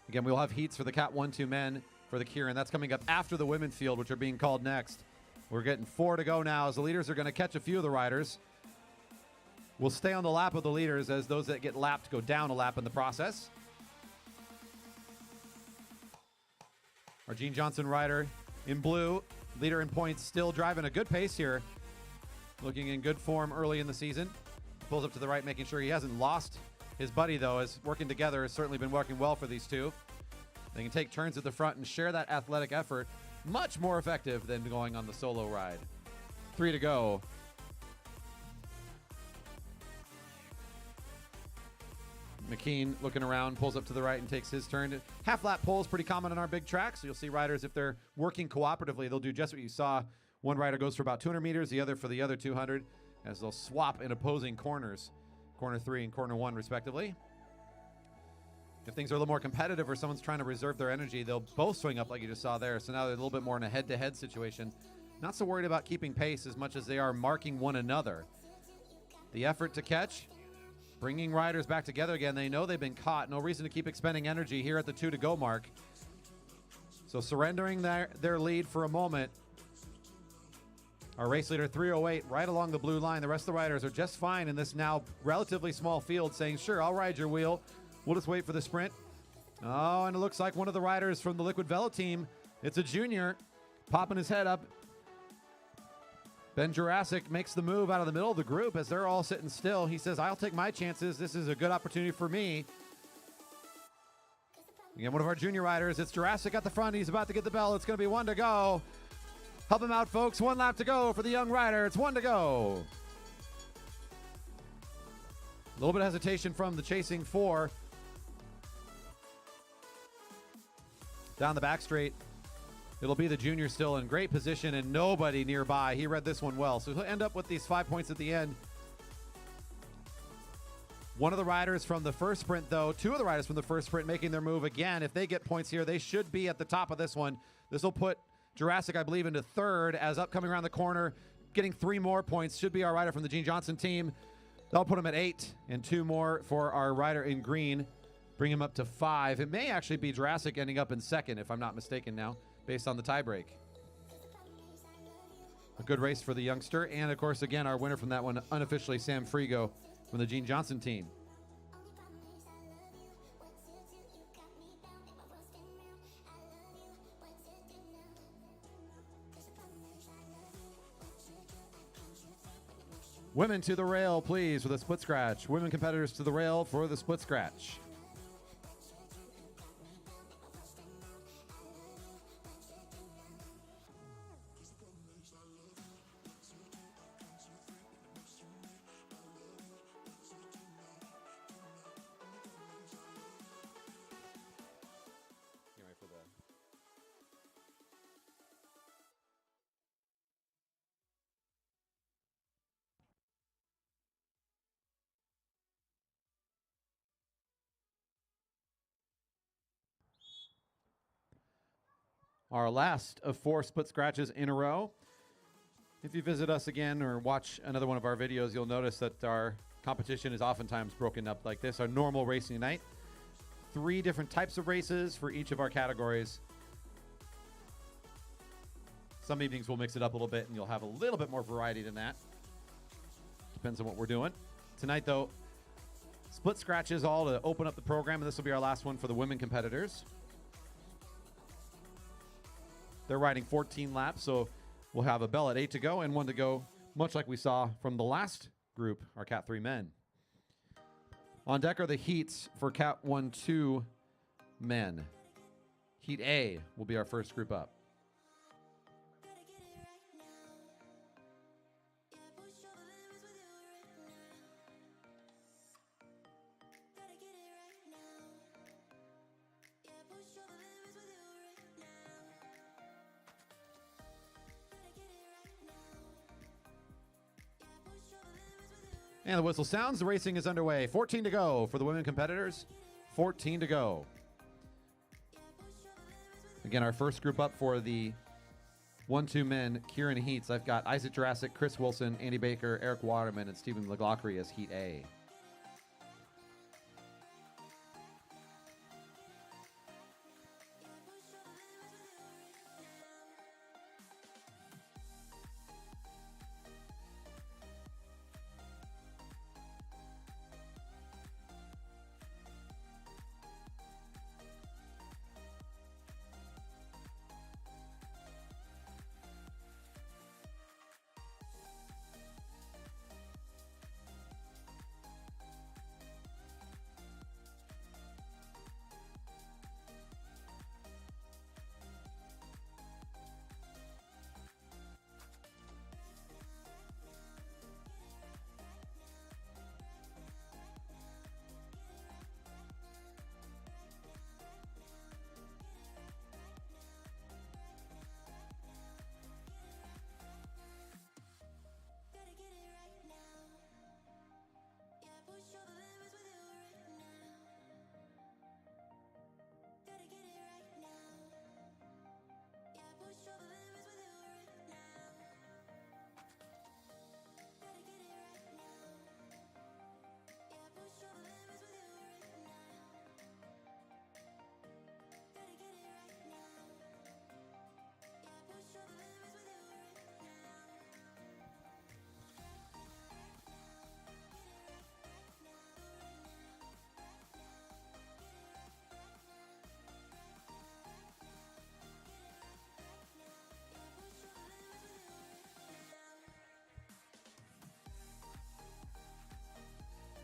Again, we'll have heats for the Cat 1-2 men for the Keirins. That's coming up after the women's field, which are being called next. We're getting 4 to go now as the leaders are going to catch a few of the riders. We'll stay on the lap of the leaders as those that get lapped go down a lap in the process. Our Gene Johnson rider in blue, leader in points, still driving a good pace here. Looking in good form early in the season. Pulls up to the right, making sure he hasn't lost his buddy, though, as working together has certainly been working well for these two. They can take turns at the front and share that athletic effort. Much more effective than going on the solo ride. 3 to go. McKean looking around, pulls up to the right and takes his turn. Half lap pull is pretty common on our big tracks. So you'll see riders, if they're working cooperatively, they'll do just what you saw. One rider goes for about 200 meters, the other for the other 200, as they'll swap in opposing corners. Corner 3 and corner 1, respectively. If things are a little more competitive or someone's trying to reserve their energy, they'll both swing up like you just saw there. So now they're a little bit more in a head-to-head situation. Not so worried about keeping pace as much as they are marking one another. The effort to catch, bringing riders back together again. They know they've been caught. No reason to keep expending energy here at the 2-to-go mark. So surrendering their lead for a moment. Our race leader, 308, right along the blue line. The rest of the riders are just fine in this now relatively small field, saying, sure, I'll ride your wheel. We'll just wait for the sprint. Oh, and it looks like one of the riders from the Liquid Velo team, it's a junior, popping his head up. Ben Jurassic makes the move out of the middle of the group as they're all sitting still. He says, I'll take my chances. This is a good opportunity for me. Again, one of our junior riders, it's Jurassic at the front. He's about to get the bell. It's going to be 1 to go. Help him out, folks. 1 lap to go for the young rider. It's 1 to go. A little bit of hesitation from the chasing 4. Down the back straight, it'll be the junior still in great position and nobody nearby. He read this one well. So he'll end up with these 5 points at the end. One of the riders from the first sprint, though, 2 of the riders from the first sprint making their move again. If they get points here, they should be at the top of this one. This will put Jurassic, I believe, into 3rd as upcoming around the corner. Getting 3 more points should be our rider from the Gene Johnson team. That'll put him at 8 and 2 more for our rider in green. Bring him up to 5. It may actually be Jurassic ending up in 2nd, if I'm not mistaken now, based on the tiebreak. A good race for the youngster. And, of course, again, our winner from that one, unofficially Sam Frigo from the Gene Johnson team. Women to the rail, please, for the split scratch. Women competitors to the rail for the split scratch. Our last of 4 split scratches in a row. If you visit us again or watch another one of our videos, you'll notice that our competition is oftentimes broken up like this. Our normal racing night. 3 different types of races for each of our categories. Some evenings we'll mix it up a little bit and you'll have a little bit more variety than that. Depends on what we're doing. Tonight, though, split scratches all to open up the program, and this will be our last one for the women competitors. They're riding 14 laps, so we'll have a bell at 8 to go and 1 to go, much like we saw from the last group, our Cat 3 men. On deck are the heats for Cat 1-2 men. Heat A will be our first group up. And the whistle sounds. The racing is underway. 14 to go for the women competitors. 14 to go. Again, our first group up for the 1-2 men, Kieran Heats. I've got Isaac Jurassic, Chris Wilson, Andy Baker, Eric Waterman, and Stephen LaGlockery as Heat A.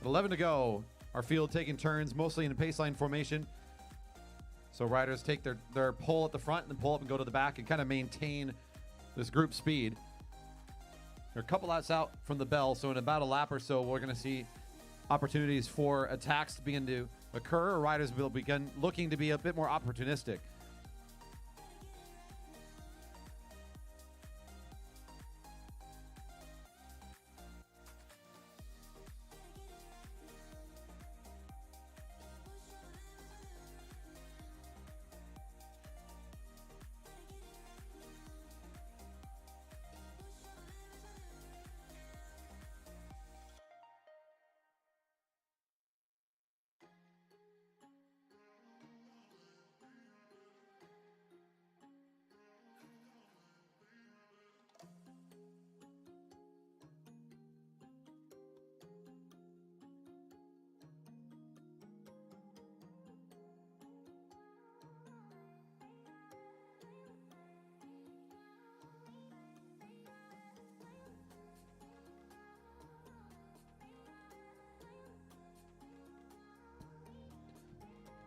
11 to go. Our field taking turns, mostly in a paceline formation. So riders take their pull at the front and then pull up and go to the back and kind of maintain this group speed. They're a couple laps out from the bell, so in about a lap or so, we're going to see opportunities for attacks to begin to occur, or riders will begin looking to be a bit more opportunistic.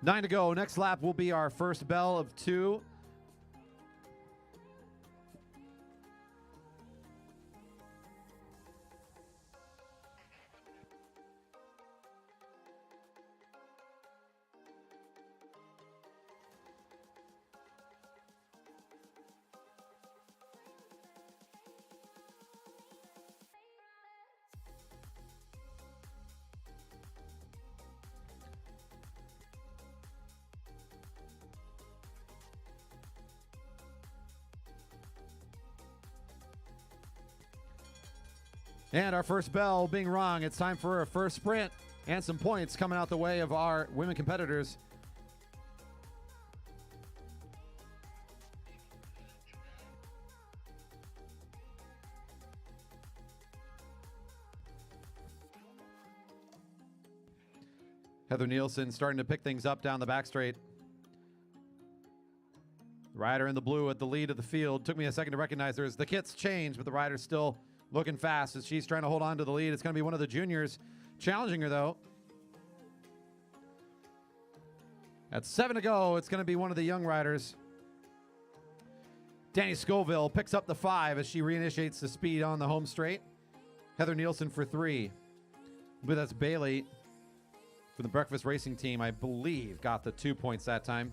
Nine to go. Next lap will be our first bell of 2. And our first bell being rung. It's time for a first sprint and some points coming out the way of our women competitors. Heather Nielsen starting to pick things up down the back straight. Rider in the blue at the lead of the field. Took me a second to recognize her. The kit's changed, but the rider's still looking fast as she's trying to hold on to the lead. It's going to be one of the juniors challenging her, though. At 7 to go, it's going to be one of the young riders. Danny Scoville picks up the 5 as she reinitiates the speed on the home straight. Heather Nielsen for 3. I believe that's Bailey from the Breakfast Racing team, I believe, got the 2 points that time.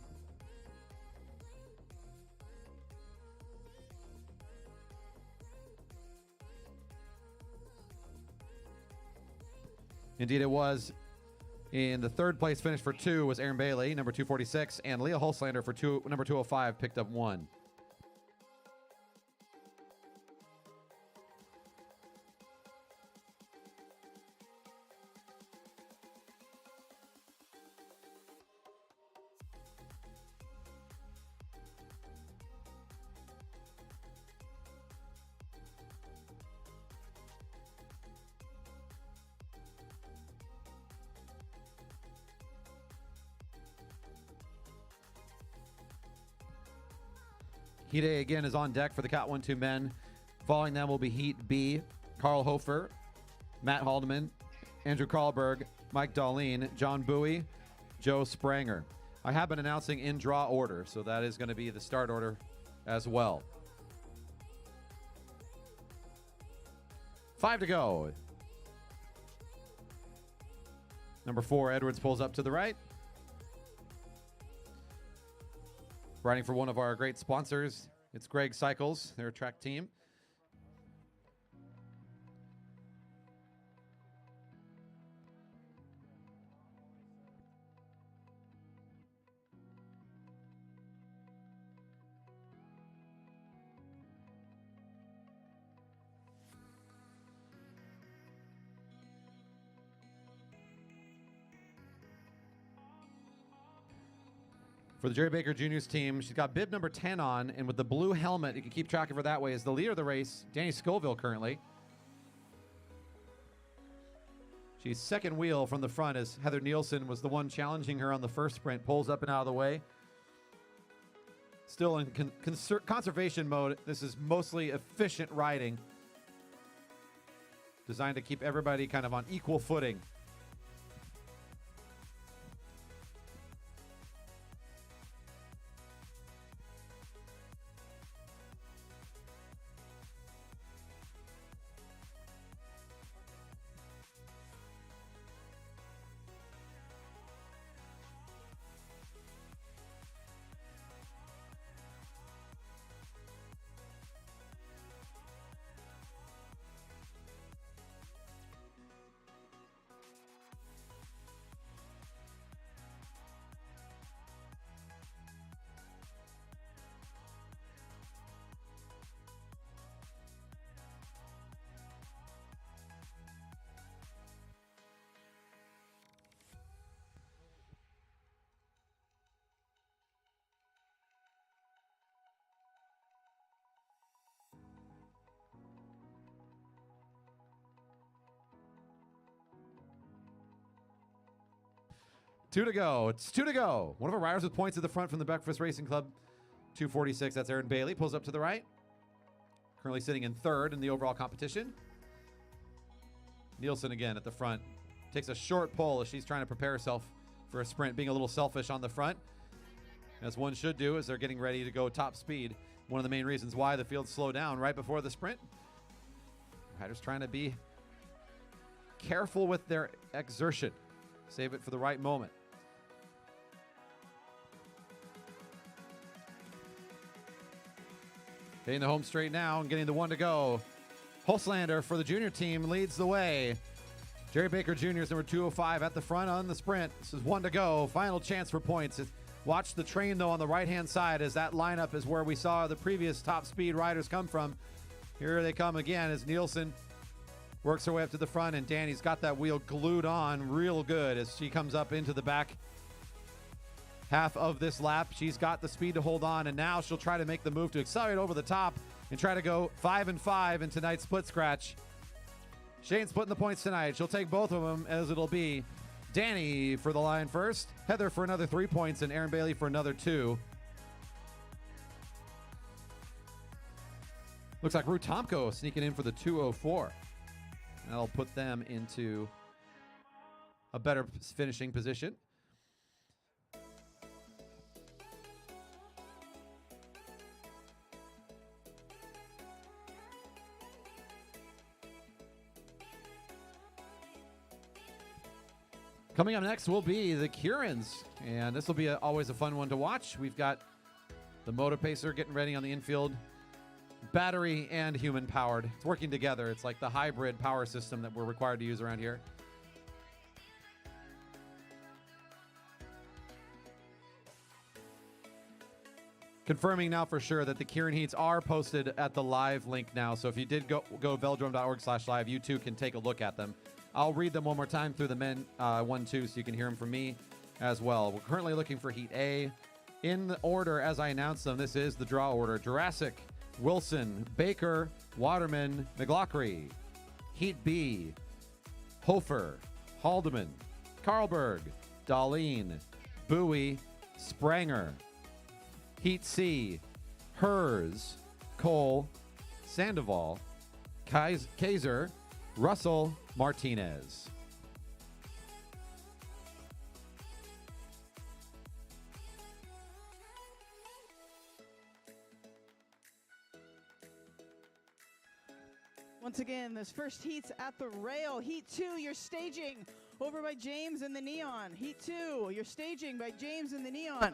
Indeed, it was. In the third place finish for 2 was Aaron Bailey, number 246, and Leah Holslander for number 205 picked up 1. Heat A again is on deck for the Cat 1-2 men. Following them will be Heat B, Carl Hofer, Matt Haldeman, Andrew Karlberg, Mike Darlene, John Bowie, Joe Spranger. I have been announcing in draw order, so that is going to be the start order as well. 5 to go. Number 4, Edwards pulls up to the right. Riding for one of our great sponsors, it's Greg Cycles, their track team. For the Jerry Baker Juniors team, she's got bib number 10 on, and with the blue helmet, you can keep track of her that way, is the leader of the race, Danny Scoville currently. She's second wheel from the front as Heather Nielsen was the one challenging her on the first sprint, pulls up and out of the way. Still in conservation mode, this is mostly efficient riding, designed to keep everybody kind of on equal footing 2 to go. It's 2 to go. One of our riders with points at the front from the Breakfast Racing Club. 246. That's Aaron Bailey. Pulls up to the right. Currently sitting in third in the overall competition. Nielsen again at the front. Takes a short pull as she's trying to prepare herself for a sprint, being a little selfish on the front, as one should do as they're getting ready to go top speed. One of the main reasons why the field slowed down right before the sprint. Riders trying to be careful with their exertion. Save it for the right moment. Getting the home straight now and getting the 1 to go. Holslander for the junior team leads the way. Jerry Baker Jr. is number 205 at the front on the sprint. This is 1 to go. Final chance for points. Watch the train, though, on the right-hand side, as that lineup is where we saw the previous top speed riders come from. Here they come again as Nielsen works her way up to the front, and Danny's got that wheel glued on real good as she comes up into the back half of this lap. She's got the speed to hold on, and now she'll try to make the move to accelerate over the top and try to go 5 and 5 in tonight's split scratch. Shane's splitting the points tonight. She'll take both of them, as it'll be Danny for the line first, Heather for another 3 points, and Aaron Bailey for another 2. Looks like Ruth Tomko sneaking in for the 204. That'll put them into a better finishing position. Coming up next will be the Keirins, and this will be always a fun one to watch. We've got the Moto Pacer getting ready on the infield. Battery and human powered. It's working together. It's like the hybrid power system that we're required to use around here. Confirming now for sure that the Keirin heats are posted at the live link now. So if you did go velodrome.org/live, you too can take a look at them. I'll read them one more time through the men 1-2 so you can hear them from me as well. We're currently looking for Heat A. In the order as I announced them, this is the draw order. Jurassic, Wilson, Baker, Waterman, McLaughlin. Heat B, Hofer, Haldeman, Carlberg, Darlene, Bowie, Spranger. Heat C, Hers, Cole, Sandoval, Kaiser, Russell, Martinez. Once again, this first heat's at the rail. Heat 2, you're staging over by James and the Neon. Heat 2, you're staging by James and the Neon.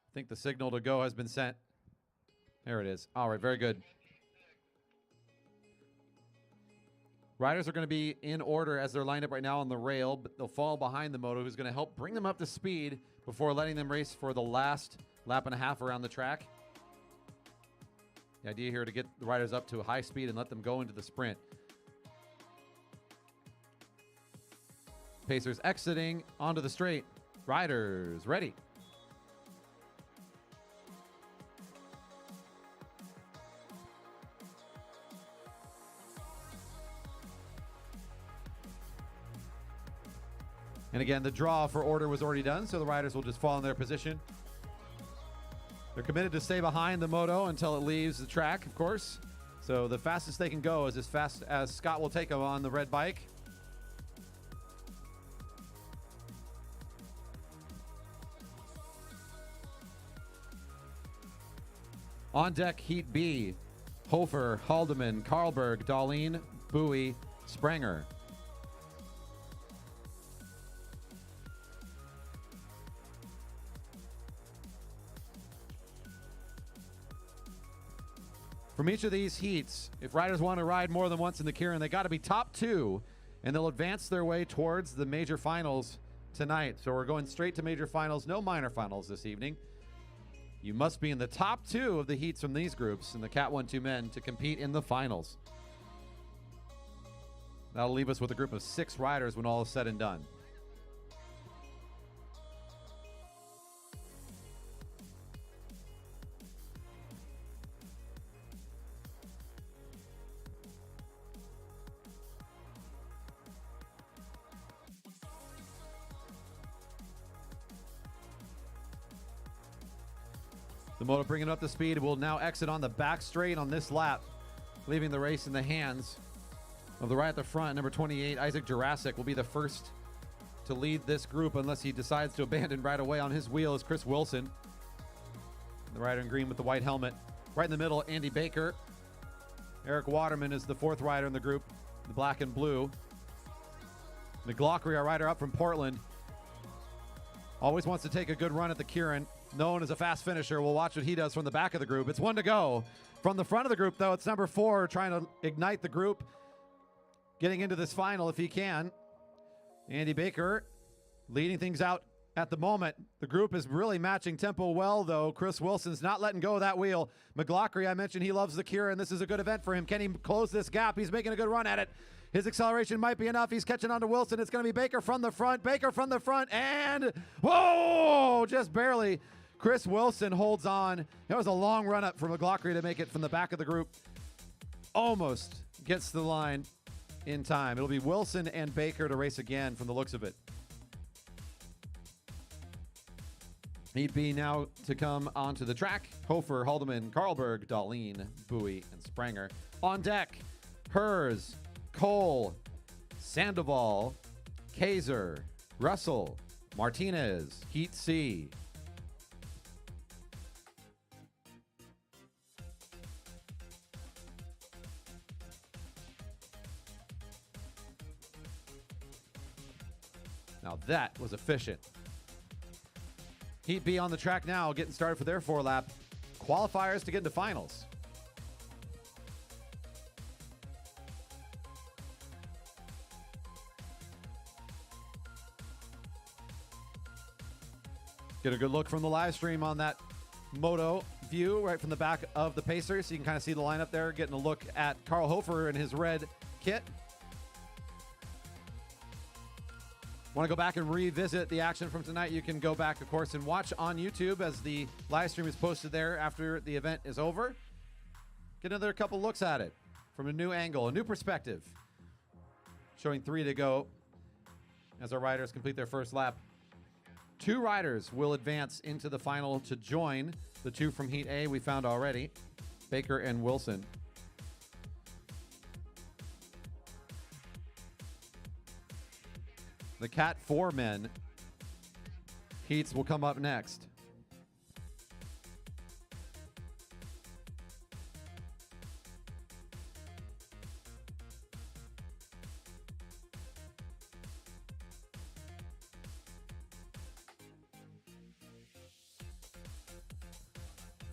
I think the signal to go has been sent. There it is. All right, very good. Riders are going to be in order as they're lined up right now on the rail, but they'll fall behind the moto, who's going to help bring them up to speed before letting them race for the last lap and a half around the track. The idea here to get the riders up to a high speed and let them go into the sprint. Pacers exiting onto the straight. Riders ready. And again, the draw for order was already done, so the riders will just fall in their position. They're committed to stay behind the moto until it leaves the track, of course. So the fastest they can go is as fast as Scott will take them on the red bike. On deck, Heat B. Hofer, Haldeman, Karlberg, Dahlin, Bowie, Sprenger. From each of these heats, if riders want to ride more than once in the Keirin, they got to be top 2, and they'll advance their way towards the major finals tonight. So we're going straight to major finals, no minor finals this evening. You must be in the top 2 of the heats from these groups in the Cat 1-2 men to compete in the finals. That'll leave us with a group of 6 riders when all is said and done. The moto bringing up the speed will now exit on the back straight on this lap, leaving the race in the hands of the right at the front. Number 28, Isaac Jurassic, will be the first to lead this group unless he decides to abandon right away. On his wheel is Chris Wilson, the rider in green with the white helmet. Right in the middle, Andy Baker. Eric Waterman is the 4th rider in the group, the black and blue. McLaughlin, our rider up from Portland, always wants to take a good run at the Keirin. Known as a fast finisher. We'll watch what he does from the back of the group. It's 1 to go. From the front of the group, though, it's number 4 trying to ignite the group, getting into this final if he can. Andy Baker leading things out at the moment. The group is really matching tempo well, though. Chris Wilson's not letting go of that wheel. McLaughlin, I mentioned he loves the Keirin. This is a good event for him. Can he close this gap? He's making a good run at it. His acceleration might be enough. He's catching on to Wilson. It's going to be Baker from the front. Baker from the front. And, whoa, just barely. Chris Wilson holds on. That was a long run up for McLaughlin to make it from the back of the group. Almost gets to the line in time. It'll be Wilson and Baker to race again from the looks of it. Heat B now to come onto the track. Hofer, Haldeman, Karlberg, Dahlin, Bowie, and Sprenger. On deck, Hers, Cole, Sandoval, Kaiser, Russell, Martinez, Heat C. Now that was efficient. Heat B on the track now, getting started for their 4-lap qualifiers to get into finals. Get a good look from the live stream on that moto view right from the back of the Pacer, so you can kind of see the lineup there, getting a look at Carl Hofer in his red kit. Want to go back and revisit the action from tonight? You can go back, of course, and watch on YouTube as the live stream is posted there after the event is over. Get another couple looks at it from a new angle, a new perspective. Showing 3 to go as our riders complete their first lap. 2 riders will advance into the final to join the 2 from Heat A we found already, Baker and Wilson. The Cat 4 men heats will come up next.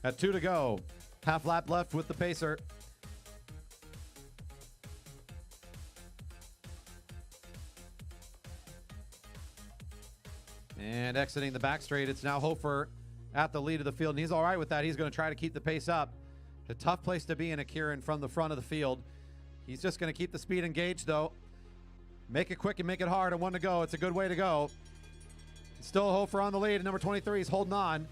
At 2 to go, half lap left with the Pacer. And exiting the back straight, it's now Hofer at the lead of the field, and he's all right with that. He's going to try to keep the pace up. A tough place to be in a Keirin from the front of the field. He's just going to keep the speed engaged, though. Make it quick and make it hard, and 1 to go. It's a good way to go. Still Hofer on the lead, and number 23 is holding on.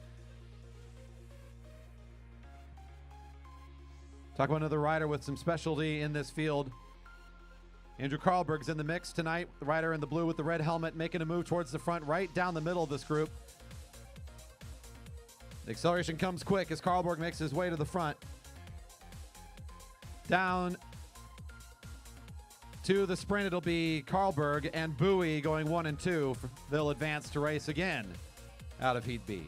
Talk about another rider with some specialty in this field. Andrew Karlberg's in the mix tonight. The rider in the blue with the red helmet making a move towards the front, right down the middle of this group. The acceleration comes quick as Karlberg makes his way to the front. Down to the sprint, it'll be Karlberg and Bowie going 1 and 2. They'll advance to race again out of Heat B.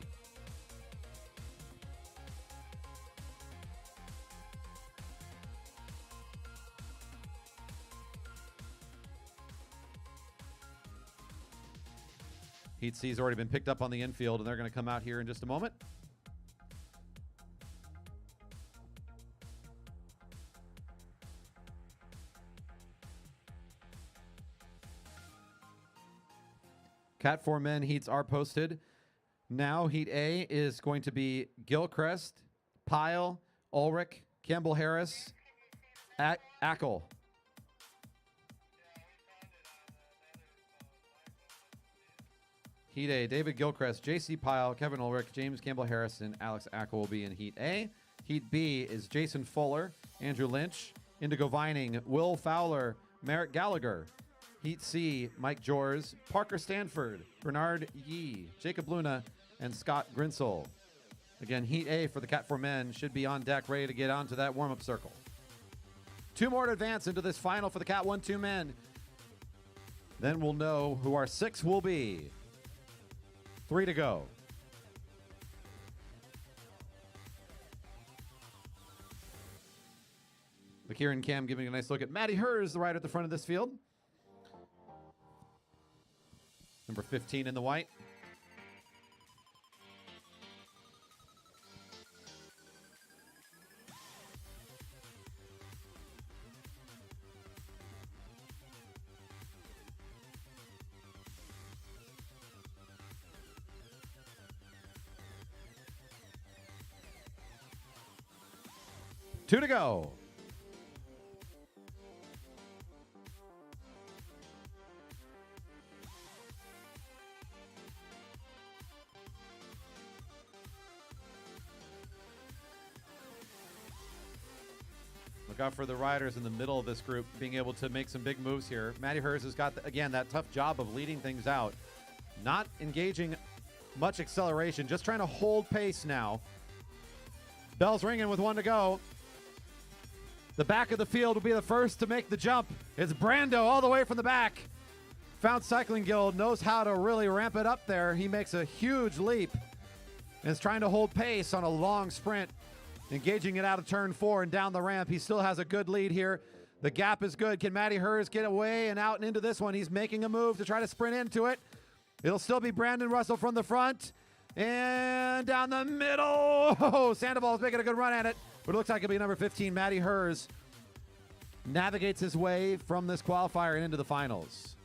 Heat C's already been picked up on the infield, and they're going to come out here in just a moment. Cat 4 men heats are posted. Now Heat A is going to be Gilchrist, Pyle, Ulrich, Campbell Harris, Ackle. Heat A, David Gilchrist, J.C. Pyle, Kevin Ulrich, James Campbell Harris, and Alex Ackle will be in Heat A. Heat B is Jason Fuller, Andrew Lynch, Indigo Vining, Will Fowler, Merrick Gallagher. Heat C, Mike Jors, Parker Stanford, Bernard Yee, Jacob Luna, and Scott Grinsell. Again, Heat A for the Cat 4 men should be on deck, ready to get onto that warm-up circle. 2 more to advance into this final for the Cat 1-2 men. Then we'll know who our 6 will be. 3 to go. The Kieran Cam giving a nice look at Matty Hers, the rider at the front of this field. Number 15 in the white. Two to go. Look out for the riders in the middle of this group being able to make some big moves here. Matty Hers has got, again, that tough job of leading things out. Not engaging much acceleration, just trying to hold pace now. Bell's ringing with 1 to go. The back of the field will be the first to make the jump. It's Brando all the way from the back. Found Cycling Guild knows how to really ramp it up there. He makes a huge leap and is trying to hold pace on a long sprint, engaging it out of turn 4 and down the ramp. He still has a good lead here. The gap is good. Can Matty Hers get away and out and into this one? He's making a move to try to sprint into it. It'll still be Brandon Russell from the front. And down the middle. Oh, Sandoval's making a good run at it. But it looks like it'll be number 15, Matty Hers. Navigates his way from this qualifier and into the finals.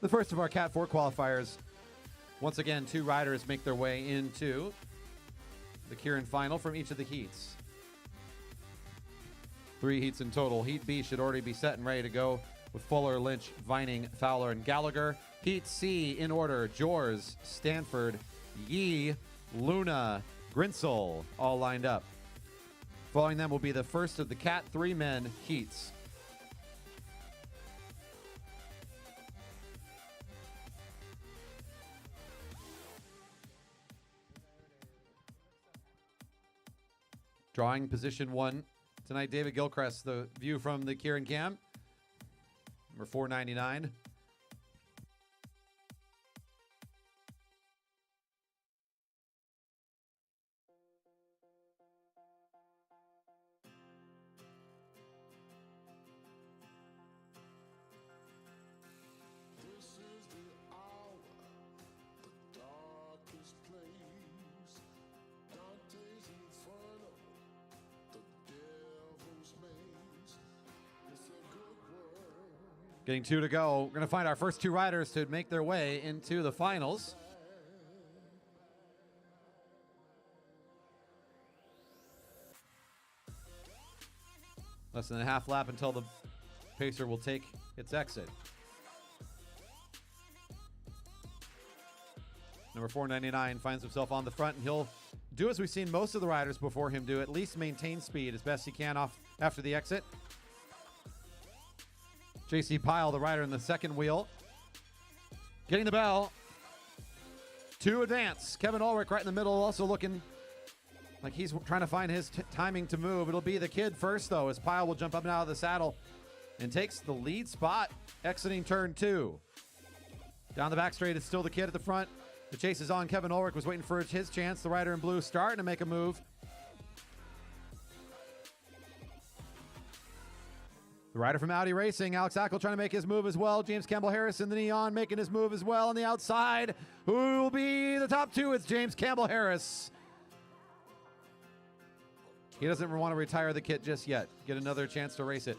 The first of our Cat 4 qualifiers. Once again, 2 riders make their way into the Keirin final from each of the heats. 3 heats in total. Heat B should already be set and ready to go with Fuller, Lynch, Vining, Fowler, and Gallagher. Heat C in order. Jors, Stanford, Yee, Luna, Grinsell, all lined up. Following them will be the first of the Cat 3 men heats. Drawing position 1 tonight, David Gilchrist, the view from the Keirin Cam, number 499. Getting 2 to go. We're going to find our first 2 riders to make their way into the finals. Less than a half lap until the pacer will take its exit. Number 499 finds himself on the front, and he'll do as we've seen most of the riders before him do, at least maintain speed as best he can off after the exit. JC Pyle, the rider in the second wheel, getting the bell to advance. Kevin Ulrich right in the middle, also looking like he's trying to find his timing to move. It'll be the kid first, though, as Pyle will jump up and out of the saddle and takes the lead spot exiting turn 2. Down the back straight, it's still the kid at the front. The chase is on. Kevin Ulrich was waiting for his chance. The rider in blue starting to make a move. The rider from Audi Racing, Alex Ackel, trying to make his move as well. James Campbell Harris in the neon making his move as well on the outside. Who will be the top two? It's James Campbell Harris. He doesn't want to retire the kit just yet. Get another chance to race it.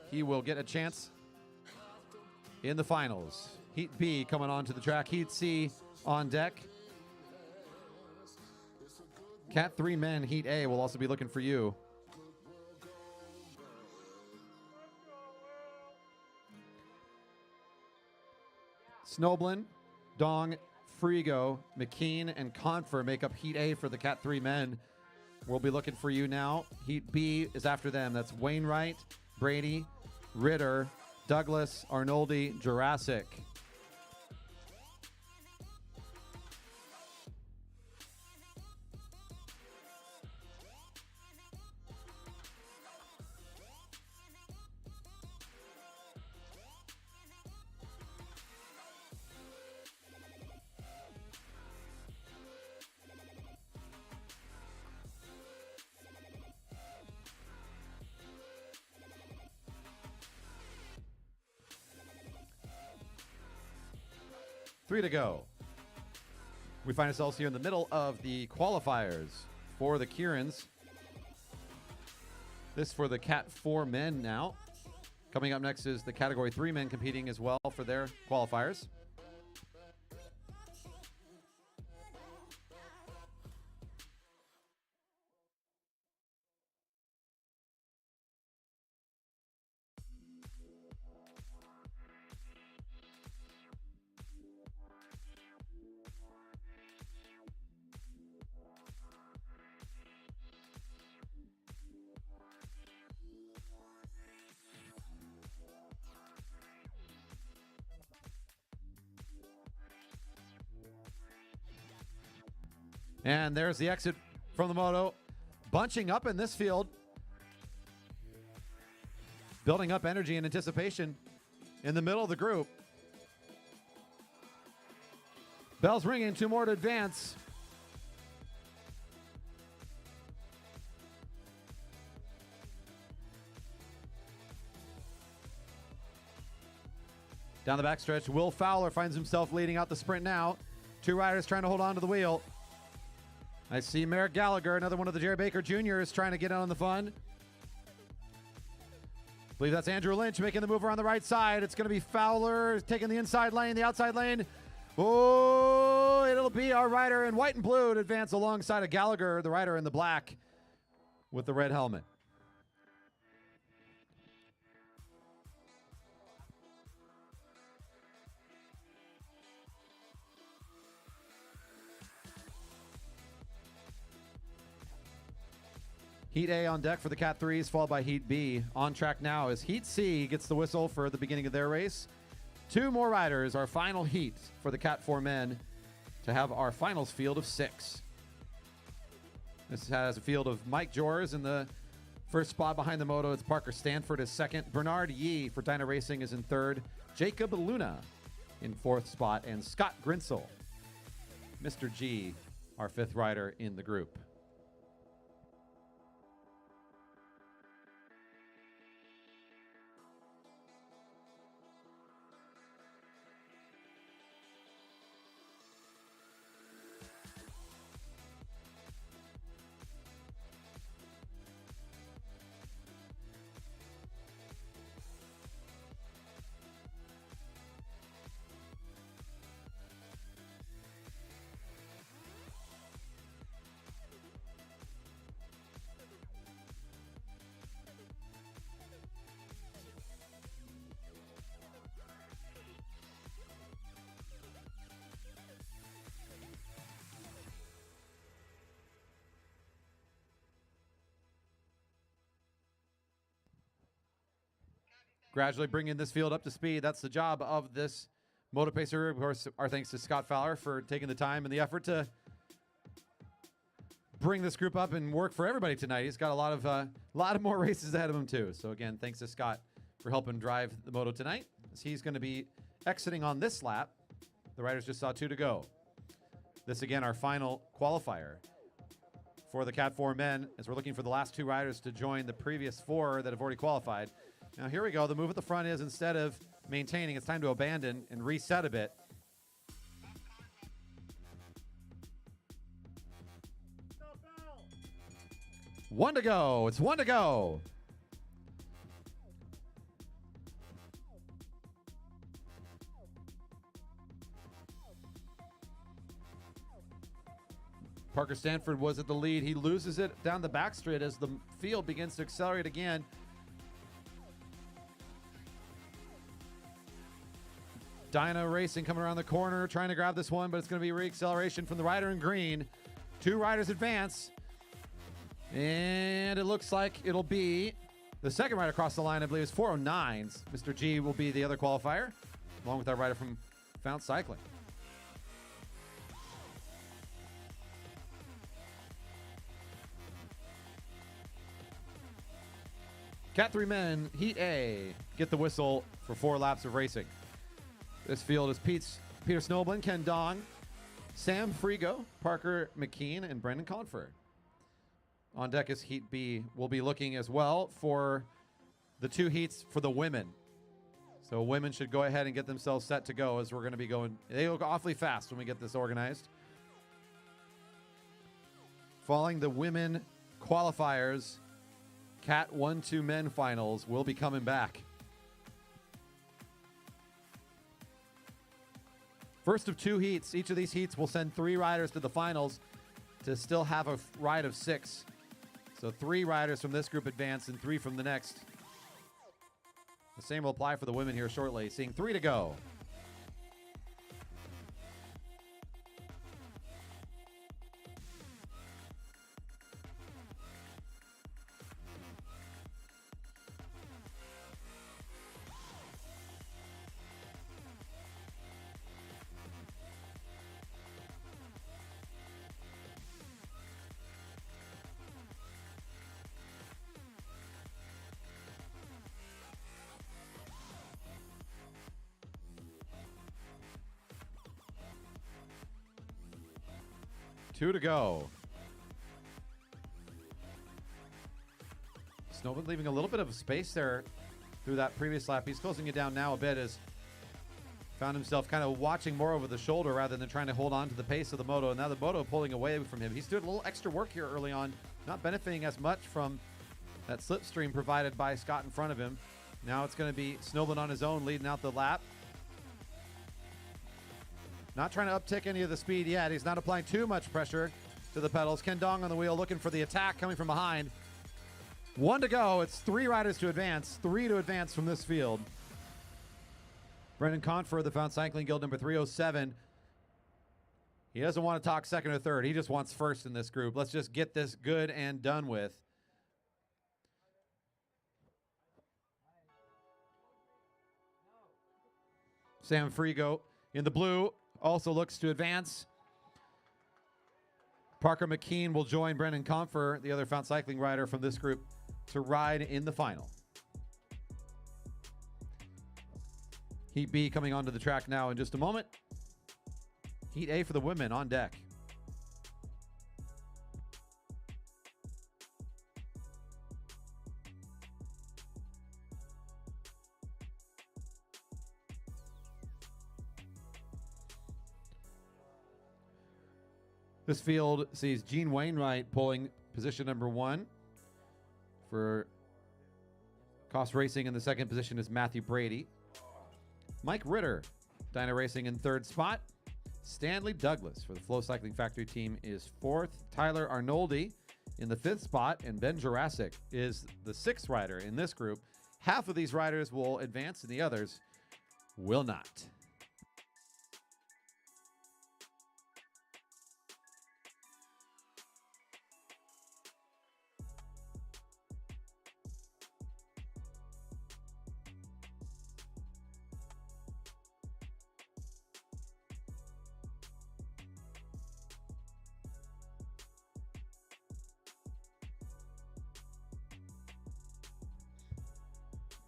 He will get a chance in the finals. Heat B coming onto the track. Heat C on deck. Cat 3 men, Heat A will also be looking for you. Snoblin, Dong, Frigo, McKean, and Confer make up Heat A for the Cat 3 men. We'll be looking for you now. Heat B is after them. That's Wainwright, Brady, Ritter, Douglas, Arnoldi, Jurassic. Three to go. We find ourselves here in the middle of the qualifiers for the Keirins. This for the Cat 4 men now. Coming up next is the Category 3 men competing as well for their qualifiers. And there's the exit from the moto. Bunching up in this field. Building up energy and anticipation in the middle of the group. Bells ringing, 2 more to advance. Down the backstretch, Will Fowler finds himself leading out the sprint now. 2 riders trying to hold on to the wheel. I see Merrick Gallagher, another one of the Jerry Baker Juniors, trying to get in on the fun. I believe that's Andrew Lynch making the move around the right side. It's going to be Fowler taking the inside lane, the outside lane. Oh, it'll be our rider in white and blue to advance alongside of Gallagher, the rider in the black with the red helmet. Heat A on deck for the Cat 3s, followed by Heat B. On track now as Heat C gets the whistle for the beginning of their race. 2 more riders, our final heat for the Cat 4 men to have our finals field of 6. This has a field of Mike Jors in the first spot behind the moto. It's Parker Stanford is second. Bernard Yee for Dyna Racing is in third. Jacob Luna in 4th spot. And Scott Grinsel, Mr. G, our 5th rider in the group. gradually bringing this field up to speed. That's the job of this moto pacer. Of course, our thanks to Scott Fowler for taking the time and the effort to bring this group up and work for everybody tonight. He's got a lot of more races ahead of him too. So again, thanks to Scott for helping drive the moto tonight, as he's going to be exiting on this lap. The riders just saw 2 to go. This again, our final qualifier for the Cat 4 men, as we're looking for the last 2 riders to join the previous 4 that have already qualified. Now here we go. The move at the front is, instead of maintaining, it's time to abandon and reset a bit. One to go. It's 1 to go. Parker Stanford was at the lead. He loses it down the backstraight as the field begins to accelerate again. Dyna Racing coming around the corner, trying to grab this one, but it's going to be re-acceleration from the rider in green. 2 riders advance. And it looks like it'll be the second rider across the line, I believe, is 409's. Mr. G will be the other qualifier, along with our rider from Fount Cycling. Cat 3 men, Heat A, get the whistle for 4 laps of racing. This field is Peter Snoblin, Ken Dong, Sam Frigo, Parker McKean, and Brendan Confer. On deck is Heat B. We'll be looking as well for the 2 heats for the women. So women should go ahead and get themselves set to go, as we're going to be going. They go awfully fast when we get this organized. Following the women qualifiers, Cat 1-2 men finals will be coming back. First of 2 heats. Each of these heats will send 3 riders to the finals to still have a ride of 6. So 3 riders from this group advance and 3 from the next. The same will apply for the women here shortly. Seeing 3 to go. Two to go. Snowman leaving a little bit of space there through that previous lap. He's closing it down now a bit, as found himself kind of watching more over the shoulder rather than trying to hold on to the pace of the moto. And now the moto pulling away from him. He's doing a little extra work here early on, not benefiting as much from that slipstream provided by Scott in front of him. Now it's going to be Snowman on his own leading out the lap. Not trying to uptick any of the speed yet. He's not applying too much pressure to the pedals. Ken Dong on the wheel looking for the attack coming from behind. 1 to go. It's 3 riders to advance. 3 to advance from this field. Brendan Confer, the Fount Cycling Guild number 307. He doesn't want to talk second or third. He just wants first in this group. Let's just get this good and done with. Sam Frigo in the blue also looks to advance. Parker McKean will join Brendan Confer, the other Fount Cycling rider from this group, to ride in the final. Heat B coming onto the track now in just a moment. Heat A for the women on deck. This field sees Gene Wainwright pulling position number 1 for Cost Racing. In the second position is Matthew Brady. Mike Ritter, Dyna Racing in 3rd spot. Stanley Douglas for the Flow Cycling Factory team is 4th. Tyler Arnoldi in the 5th spot, and Ben Jurassic is the 6th rider in this group. Half of these riders will advance and the others will not.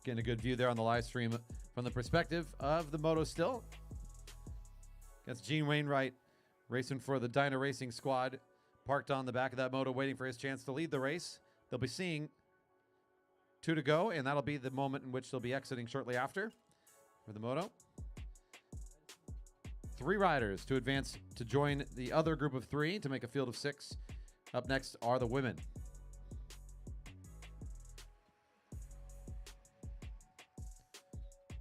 Getting a good view there on the live stream from the perspective of the moto still. That's Gene Wainwright racing for the Dyna Racing squad, parked on the back of that moto waiting for his chance to lead the race. They'll be seeing 2 to go, and that'll be the moment in which they'll be exiting shortly after for the moto. 3 riders to advance to join the other group of 3 to make a field of 6. Up next are the women.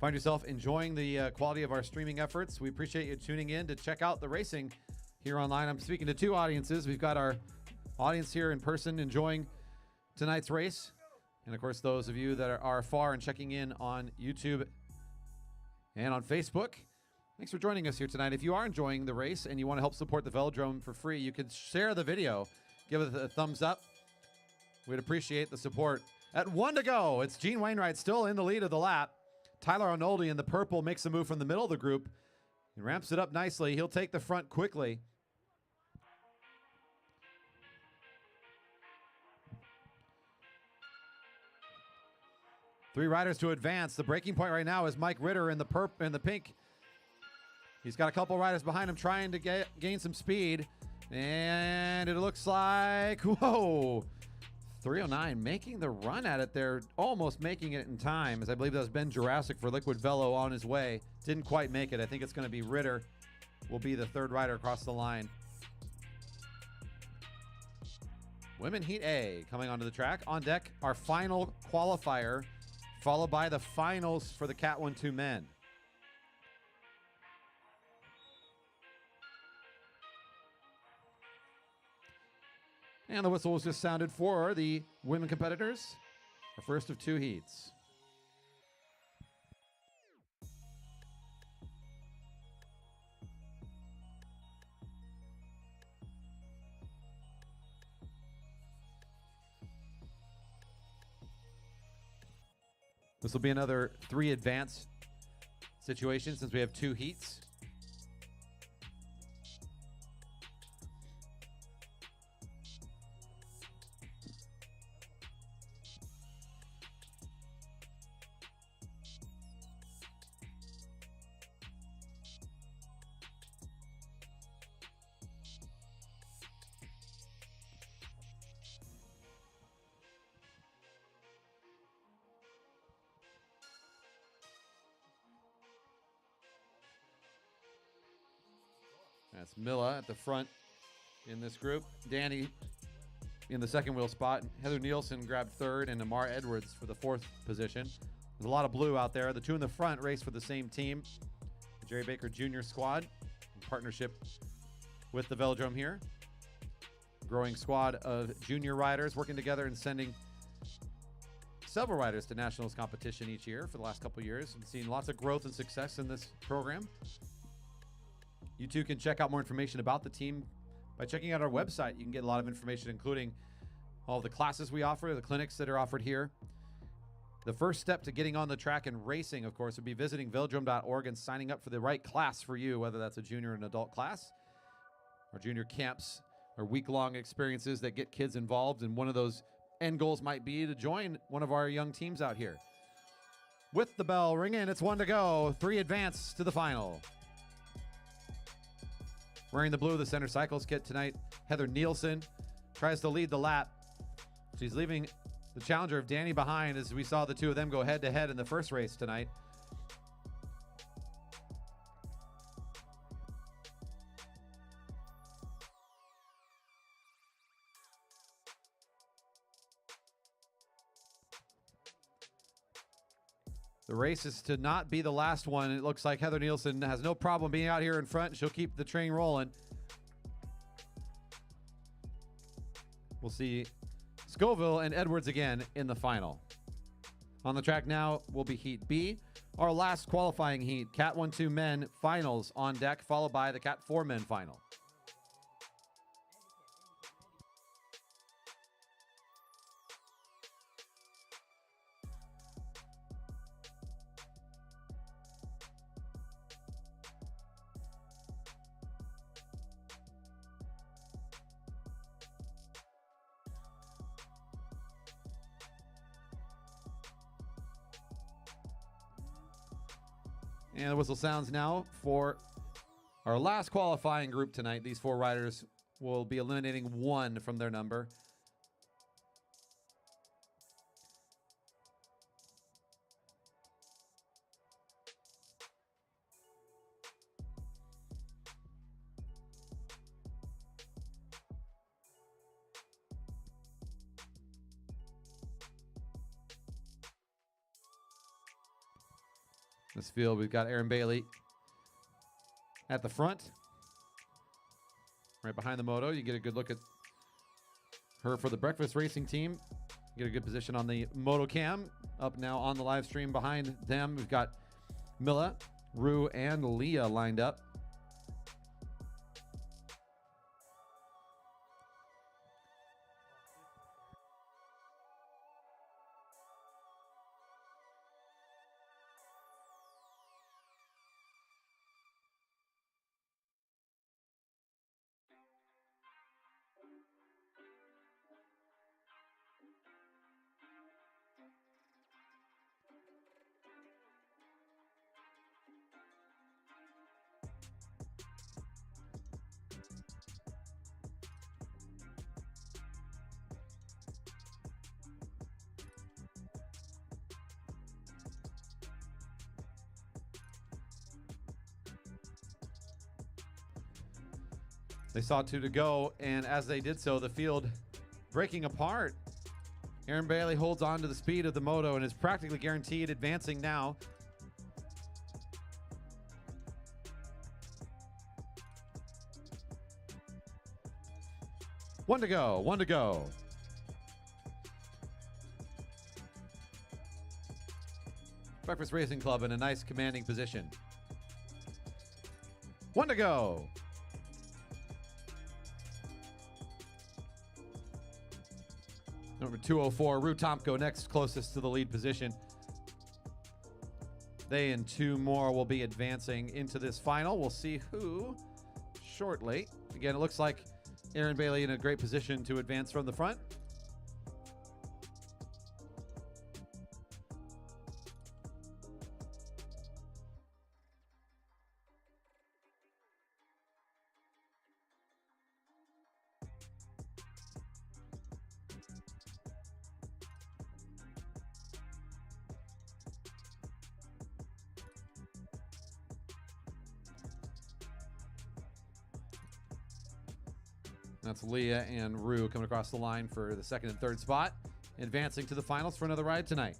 Find yourself enjoying the quality of our streaming efforts. We appreciate you tuning in to check out the racing here online. I'm speaking to 2 audiences. We've got our audience here in person enjoying tonight's race. And of course, those of you that are far and checking in on YouTube and on Facebook. Thanks for joining us here tonight. If you are enjoying the race and you want to help support the Velodrome for free, you can share the video, give it a thumbs up. We'd appreciate the support. At 1 to go, it's Gene Wainwright still in the lead of the lap. Tyler Arnoldi in the purple makes a move from the middle of the group. He ramps it up nicely. He'll take the front quickly. Three riders to advance. The breaking point right now is Mike Ritter in the pink. He's got a couple riders behind him trying to gain some speed. And it looks like, whoa, 309 making the run at it there, almost making it in time, as I believe that was Ben Jurassic for Liquid Velo on his way. Didn't quite make it. I think it's going to be Ritter will be the 3rd rider across the line. Women Heat A coming onto the track. On deck, our final qualifier, followed by the finals for the Cat 1-2 men. And the whistle was just sounded for the women competitors. The first of 2 heats. This will be another 3 advance situation since we have 2 heats. That's Milla at the front in this group. Danny in the second wheel spot. Heather Nielsen grabbed 3rd, and Amar Edwards for the 4th position. There's a lot of blue out there. The 2 in the front race for the same team. The Jerry Baker Jr. squad in partnership with the Velodrome here. Growing squad of junior riders working together and sending several riders to nationals competition each year for the last couple of years. We've seen lots of growth and success in this program. You too can check out more information about the team by checking out our website. You can get a lot of information, including all of the classes we offer, the clinics that are offered here. The first step to getting on the track and racing, of course, would be visiting velodrome.org and signing up for the right class for you, whether that's a junior or an adult class. Our junior camps are week-long experiences that get kids involved, and one of those end goals might be to join one of our young teams out here. With the bell ringing, it's 1 to go. 3 advance to the final. Wearing the blue of the Center Cycles kit tonight, Heather Nielsen tries to lead the lap. She's leaving the challenger of Danny behind, as we saw the 2 of them go head-to-head in the first race tonight. The race is to not be the last one. It looks like Heather Nielsen has no problem being out here in front. She'll keep the train rolling. We'll see Scoville and Edwards again in the final. On the track now will be Heat B, our last qualifying heat. Cat 1-2 men finals on deck, followed by the Cat 4 men final. And the whistle sounds now for our last qualifying group tonight. These 4 riders will be eliminating 1 from their number. This field, we've got Erin Bailey at the front. Right behind the moto. You get a good look at her for the breakfast racing team. Get a good position on the moto cam. Up now on the live stream behind them, we've got Milla, Rue, and Leah lined up. They saw 2 to go, and as they did so, the field breaking apart. Erin Bailey holds on to the speed of the moto and is practically guaranteed advancing now. One to go, 1 to go. Breakfast Racing Club in a nice commanding position. 1 to go. Number 204, Rue Tomko, next closest to the lead position. They and 2 more will be advancing into this final. We'll see who shortly. Again, it looks like Erin Bailey in a great position to advance from the front. That's Leah and Rue coming across the line for the 2nd and 3rd spot, advancing to the finals for another ride tonight.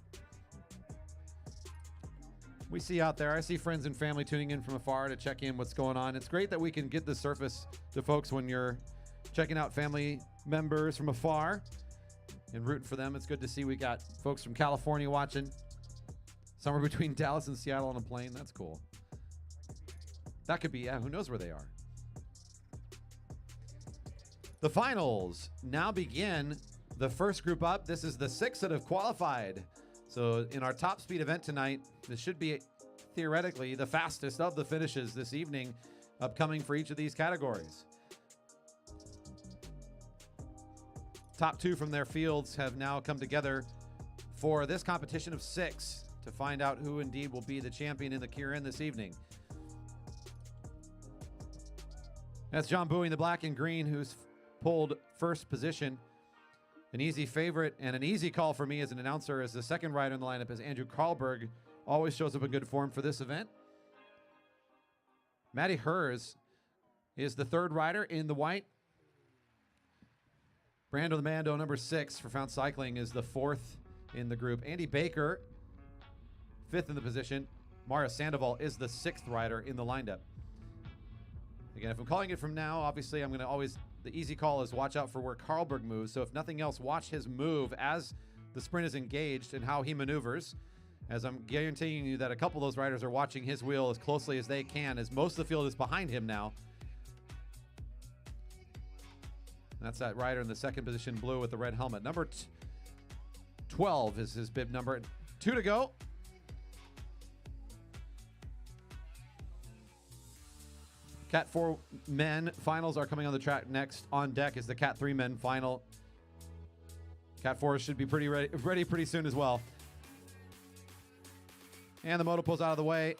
We see out there, I see friends and family tuning in from afar to check in what's going on. It's great that we can get the surface to folks when you're checking out family members from afar and rooting for them. It's good to see we got folks from California watching, somewhere between Dallas and Seattle on a plane. That's cool. That could be, yeah, who knows where they are. The finals now begin. The first group up, this is the 6 that have qualified. So in our top speed event tonight, this should be theoretically the fastest of the finishes this evening, upcoming for each of these categories. Top 2 from their fields have now come together for this competition of 6 to find out who indeed will be the champion in the Keirins this evening. That's John Bowie in the black and green, who's pulled first position. An easy favorite and an easy call for me as an announcer, as the second rider in the lineup is Andrew Karlberg. Always shows up in good form for this event. Maddie Hers is the 3rd rider in the white. Brando the Mando, number 6 for Found Cycling, is the 4th in the group. Andy Baker, 5th in the position. Mario Sandoval is the 6th rider in the lineup. Again, if I'm calling it from now, obviously I'm going to always, the easy call is watch out for where Karlberg moves. So if nothing else, watch his move as the sprint is engaged and how he maneuvers, as I'm guaranteeing you that a couple of those riders are watching his wheel as closely as they can, as most of the field is behind him now. That's that rider in the 2nd position, blue with the red helmet. Number 12 is his bib number. 2 to go. Cat 4 men finals are coming on the track next. On deck is the Cat 3 men final. Cat 4 should be pretty ready pretty soon as well. And the moto pulls out of the way.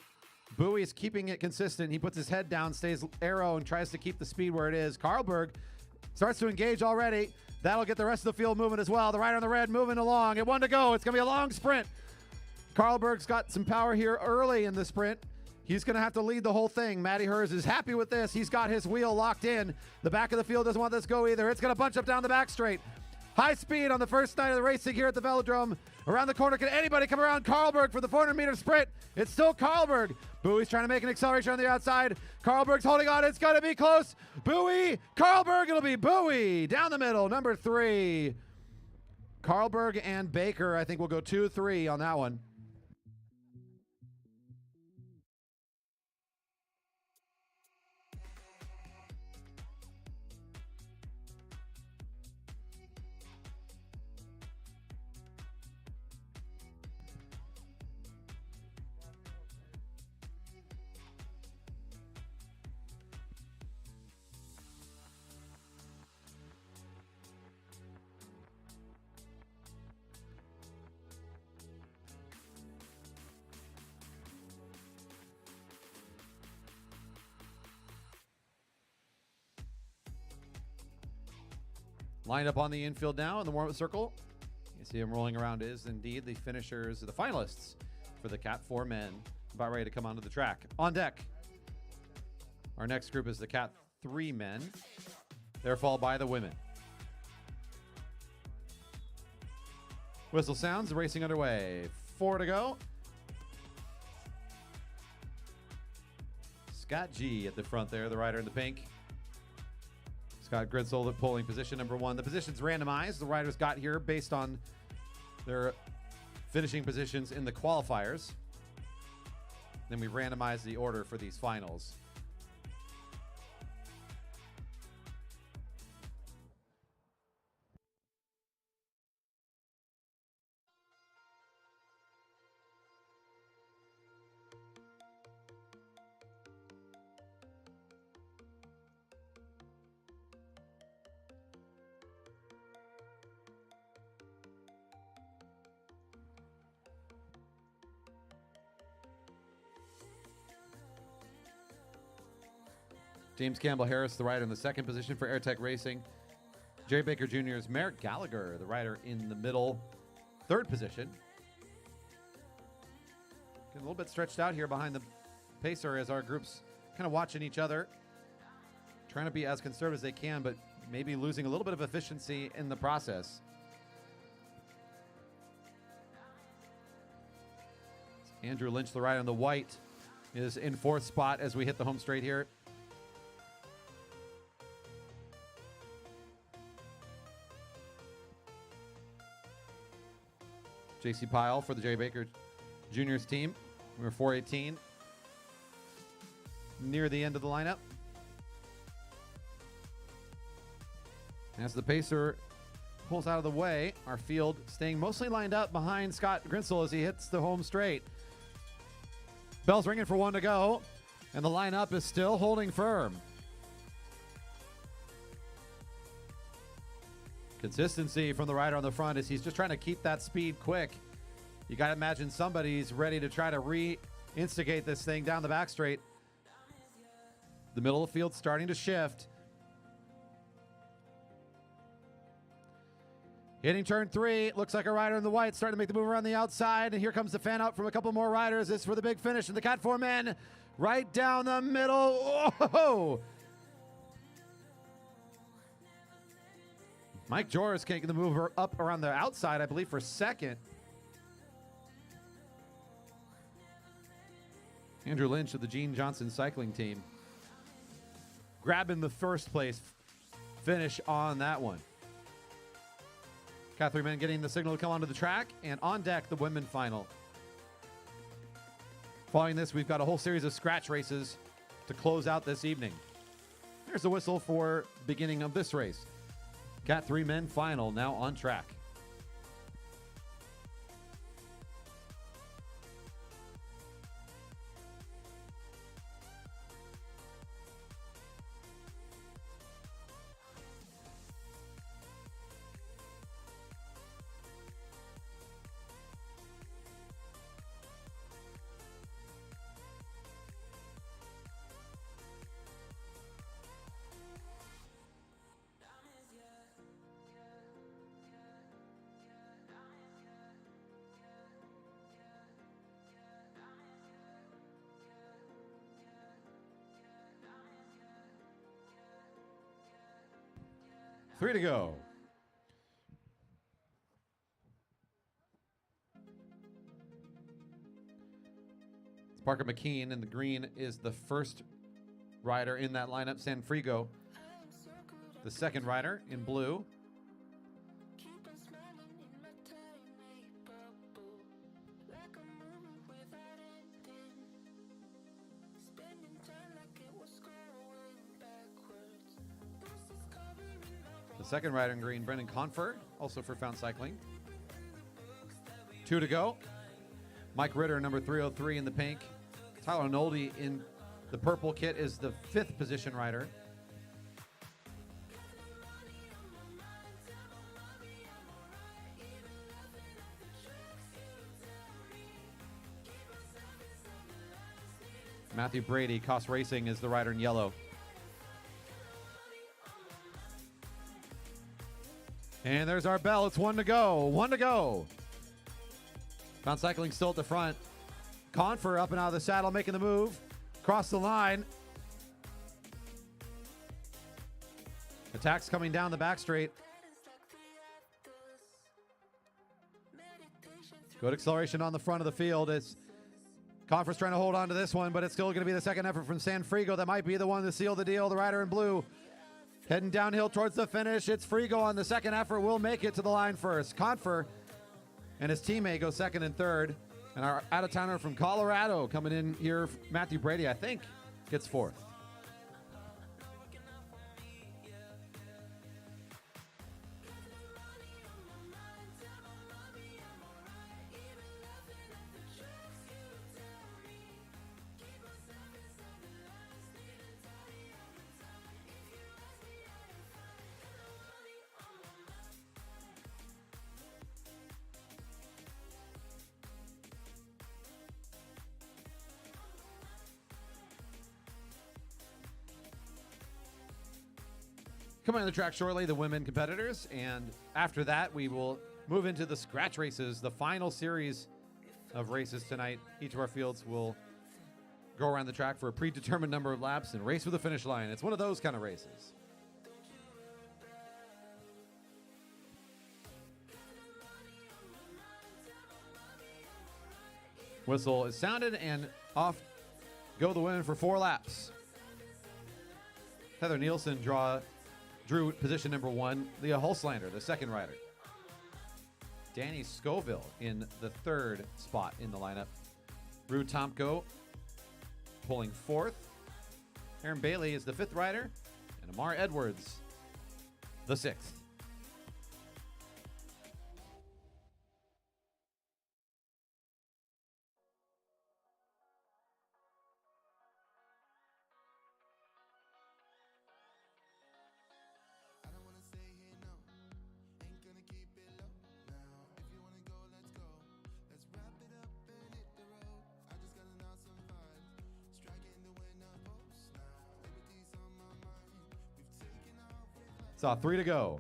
Bowie's keeping it consistent. He puts his head down, stays arrow, and tries to keep the speed where it is. Carlberg starts to engage already. That'll get the rest of the field moving as well. The rider on the red moving along. At 1 to go. It's going to be a long sprint. Carlberg's got some power here early in the sprint. He's going to have to lead the whole thing. Matty Hers is happy with this. He's got his wheel locked in. The back of the field doesn't want this to go either. It's going to bunch up down the back straight. High speed on the first night of the racing here at the Velodrome. Around the corner, can anybody come around Carlberg for the 400-meter sprint? It's still Carlberg. Bowie's trying to make an acceleration on the outside. Carlberg's holding on. It's going to be close. Bowie, Carlberg. It'll be Bowie down the middle, number 3. Carlberg and Baker, I think, will go 2-3 on that one. Lined up on the infield now in the warm-up circle. You see him rolling around is indeed the finishers, the finalists for the Cat 4 men, about ready to come onto the track. On deck, our next group is the Cat 3 men. They're followed by the women. Whistle sounds, the racing underway. 4 to go. Scott G at the front there, the rider in the pink. Scott Gritzel at polling position number 1. The position's randomized. The riders got here based on their finishing positions in the qualifiers. Then we randomize the order for these finals. James Campbell Harris, the rider in the second position for Airtech Racing. Jerry Baker Jr.'s Merrick Gallagher, the rider in the middle, third position. Getting a little bit stretched out here behind the pacer as our groups kind of watching each other, trying to be as conservative as they can, but maybe losing a little bit of efficiency in the process. Andrew Lynch, the rider in the white, is in fourth spot as we hit the home straight here. JC Pyle for the Jerry Baker Jr.'s team, number 418. Near the end of the lineup. As the pacer pulls out of the way, our field staying mostly lined up behind Scott Gritzel as he hits the home straight. Bell's ringing for 1 to go, and the lineup is still holding firm. Consistency from the rider on the front as he's just trying to keep that speed quick. You got to imagine somebody's ready to try to re-instigate this thing down the back straight. The middle of the field starting to shift. Hitting turn 3, looks like a rider in the white starting to make the move around the outside, and here comes the fan out from a couple more riders. This is for the big finish, and the Cat 4 men right down the middle. Whoa! Mike Joris taking the move up around the outside, I believe, for second. Andrew Lynch of the Gene Johnson cycling team grabbing the first place finish on that one. Cat 3 men getting the signal to come onto the track, and on deck, the women final. Following this, we've got a whole series of scratch races to close out this evening. There's the whistle for beginning of this race. Cat 3 men final now on track. 3 to go. It's Parker McKean in the green is the first rider in that lineup. San Frigo, the second rider in blue. The second rider in green, Brendan Confer, also for Found Cycling. 2 to go. Mike Ritter, number 303 in the pink. Tyler Nolde in the purple kit is the 5th position rider. Matthew Brady, Cost Racing, is the rider in yellow. And there's our bell. It's 1 to go. 1 to go. Found Cycling still at the front. Confer up and out of the saddle, making the move. Across the line. Attacks coming down the back straight. Good acceleration on the front of the field. It's Confer's trying to hold on to this one, but it's still going to be the second effort from San Frigo. That might be the one to seal the deal. The rider in blue heading downhill towards the finish. It's Frigo on the second effort. Will make it to the line first. Confer and his teammate go second and third. And our out-of-towner from Colorado coming in here, Matthew Brady, I think, gets fourth. Coming on the track shortly, the women competitors, and after that, we will move into the scratch races, the final series of races tonight. Each of our fields will go around the track for a predetermined number of laps and race for the finish line. It's one of those kind of races. Whistle is sounded, and off go the women for 4 laps. Heather Nielsen drew position number 1. Leah Hulslander, the second rider. Danny Scoville in the 3rd spot in the lineup. Rue Tomko pulling 4th. Aaron Bailey is the 5th rider. And Amar Edwards, the 6th. Saw 3 to go.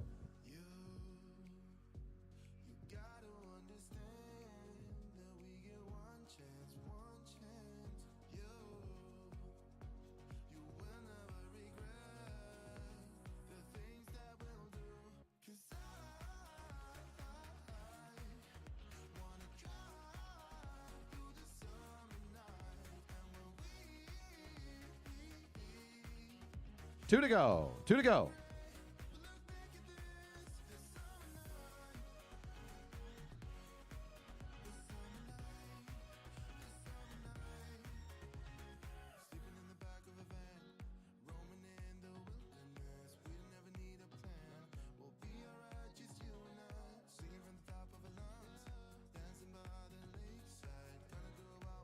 Two to go. 2 to go.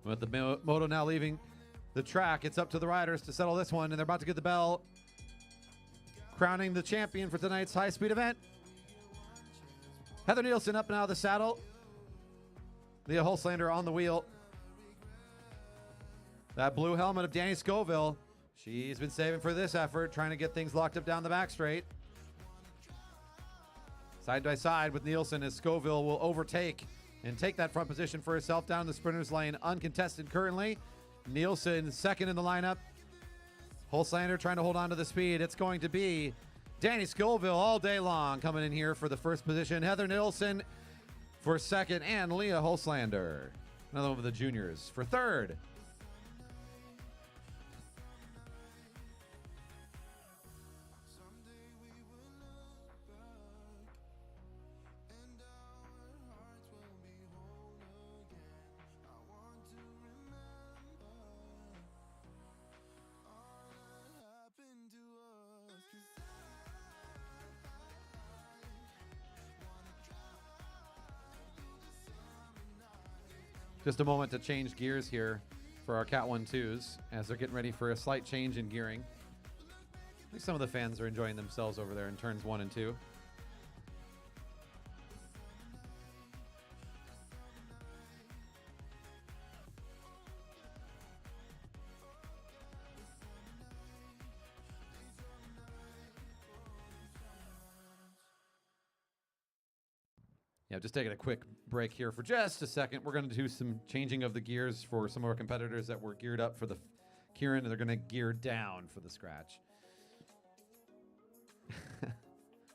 With the moto now leaving the track, it's up to the riders to settle this one, and they're about to get the bell, crowning the champion for tonight's high-speed event. Heather Nielsen up and out of the saddle. Leah Hulslander on the wheel. That blue helmet of Danny Scoville. She's been saving for this effort, trying to get things locked up down the back straight. Side by side with Nielsen as Scoville will overtake and take that front position for herself down the sprinter's lane, uncontested currently. Nielsen second in the lineup. Hulslander trying to hold on to the speed. It's going to be Danny Scoville all day long coming in here for the first position. Heather Nilsson for second, and Leah Holslander, another one of the juniors, for third. Just a moment to change gears here for our Cat 1-2s as they're getting ready for a slight change in gearing. I think some of the fans are enjoying themselves over there in turns 1 and 2. Yeah, just taking a quick break here for just a second. We're going to do some changing of the gears for some of our competitors that were geared up for the Keirin, and they're going to gear down for the scratch.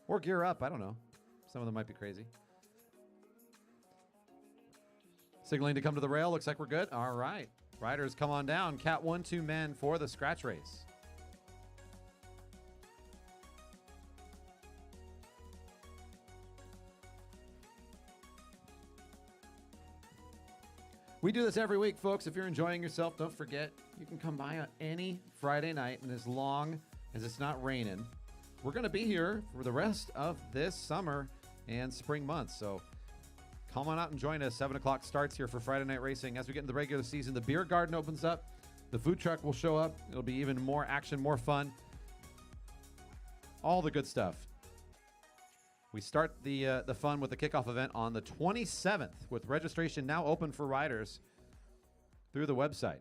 Or gear up, I don't know. Some of them might be crazy. Signaling to come to the rail. Looks like we're good. All right. Riders, come on down. Cat 1-2 men for the scratch race. We do this every week, folks. If you're enjoying yourself, don't forget, you can come by on any Friday night, and as long as it's not raining, we're going to be here for the rest of this summer and spring months. So come on out and join us. 7 o'clock starts here for Friday night racing. As we get into the regular season, the beer garden opens up. The food truck will show up. It'll be even more action, more fun. All the good stuff. We start the fun with the kickoff event on the 27th, with registration now open for riders through the website.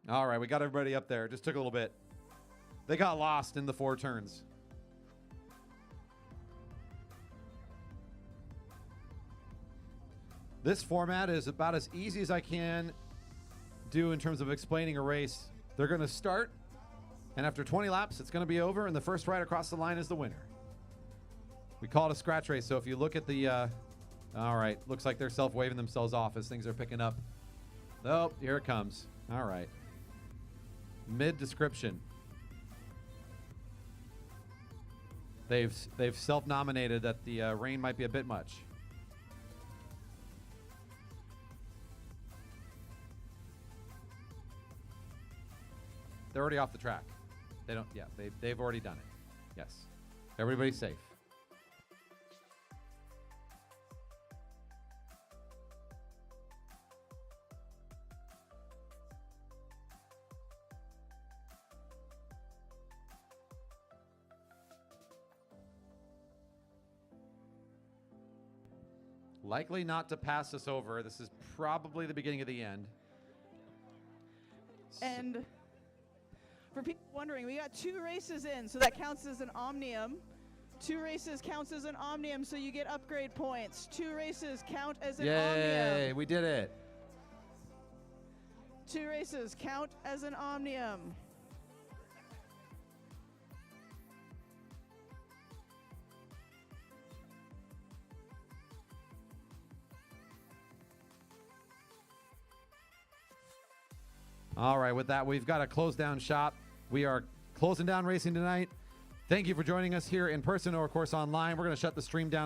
All right, we got everybody up there. Just took a little bit. They got lost in the 4 turns. This format is about as easy as I can do in terms of explaining a race. They're going to start, and after 20 laps, it's going to be over, and the first rider across the line is the winner. We call it a scratch race, so if you look at the... all right, looks like they're self-waving themselves off as things are picking up. Oh, here it comes. All right. Mid-description. They've self-nominated that the rain might be a bit much. They're already off the track. They don't. Yeah, they've already done it. Yes. Everybody's safe. Likely not to pass us over. This is probably the beginning of the end. And for people wondering, we got 2 races in, so that counts as an omnium. 2 races counts as an omnium, so you get upgrade points. 2 races count as an omnium. Yay, we did it. 2 races count as an omnium. All right, with that, we've got a close down shop. We are closing down racing tonight. Thank you for joining us here in person or, of course, online. We're going to shut the stream down.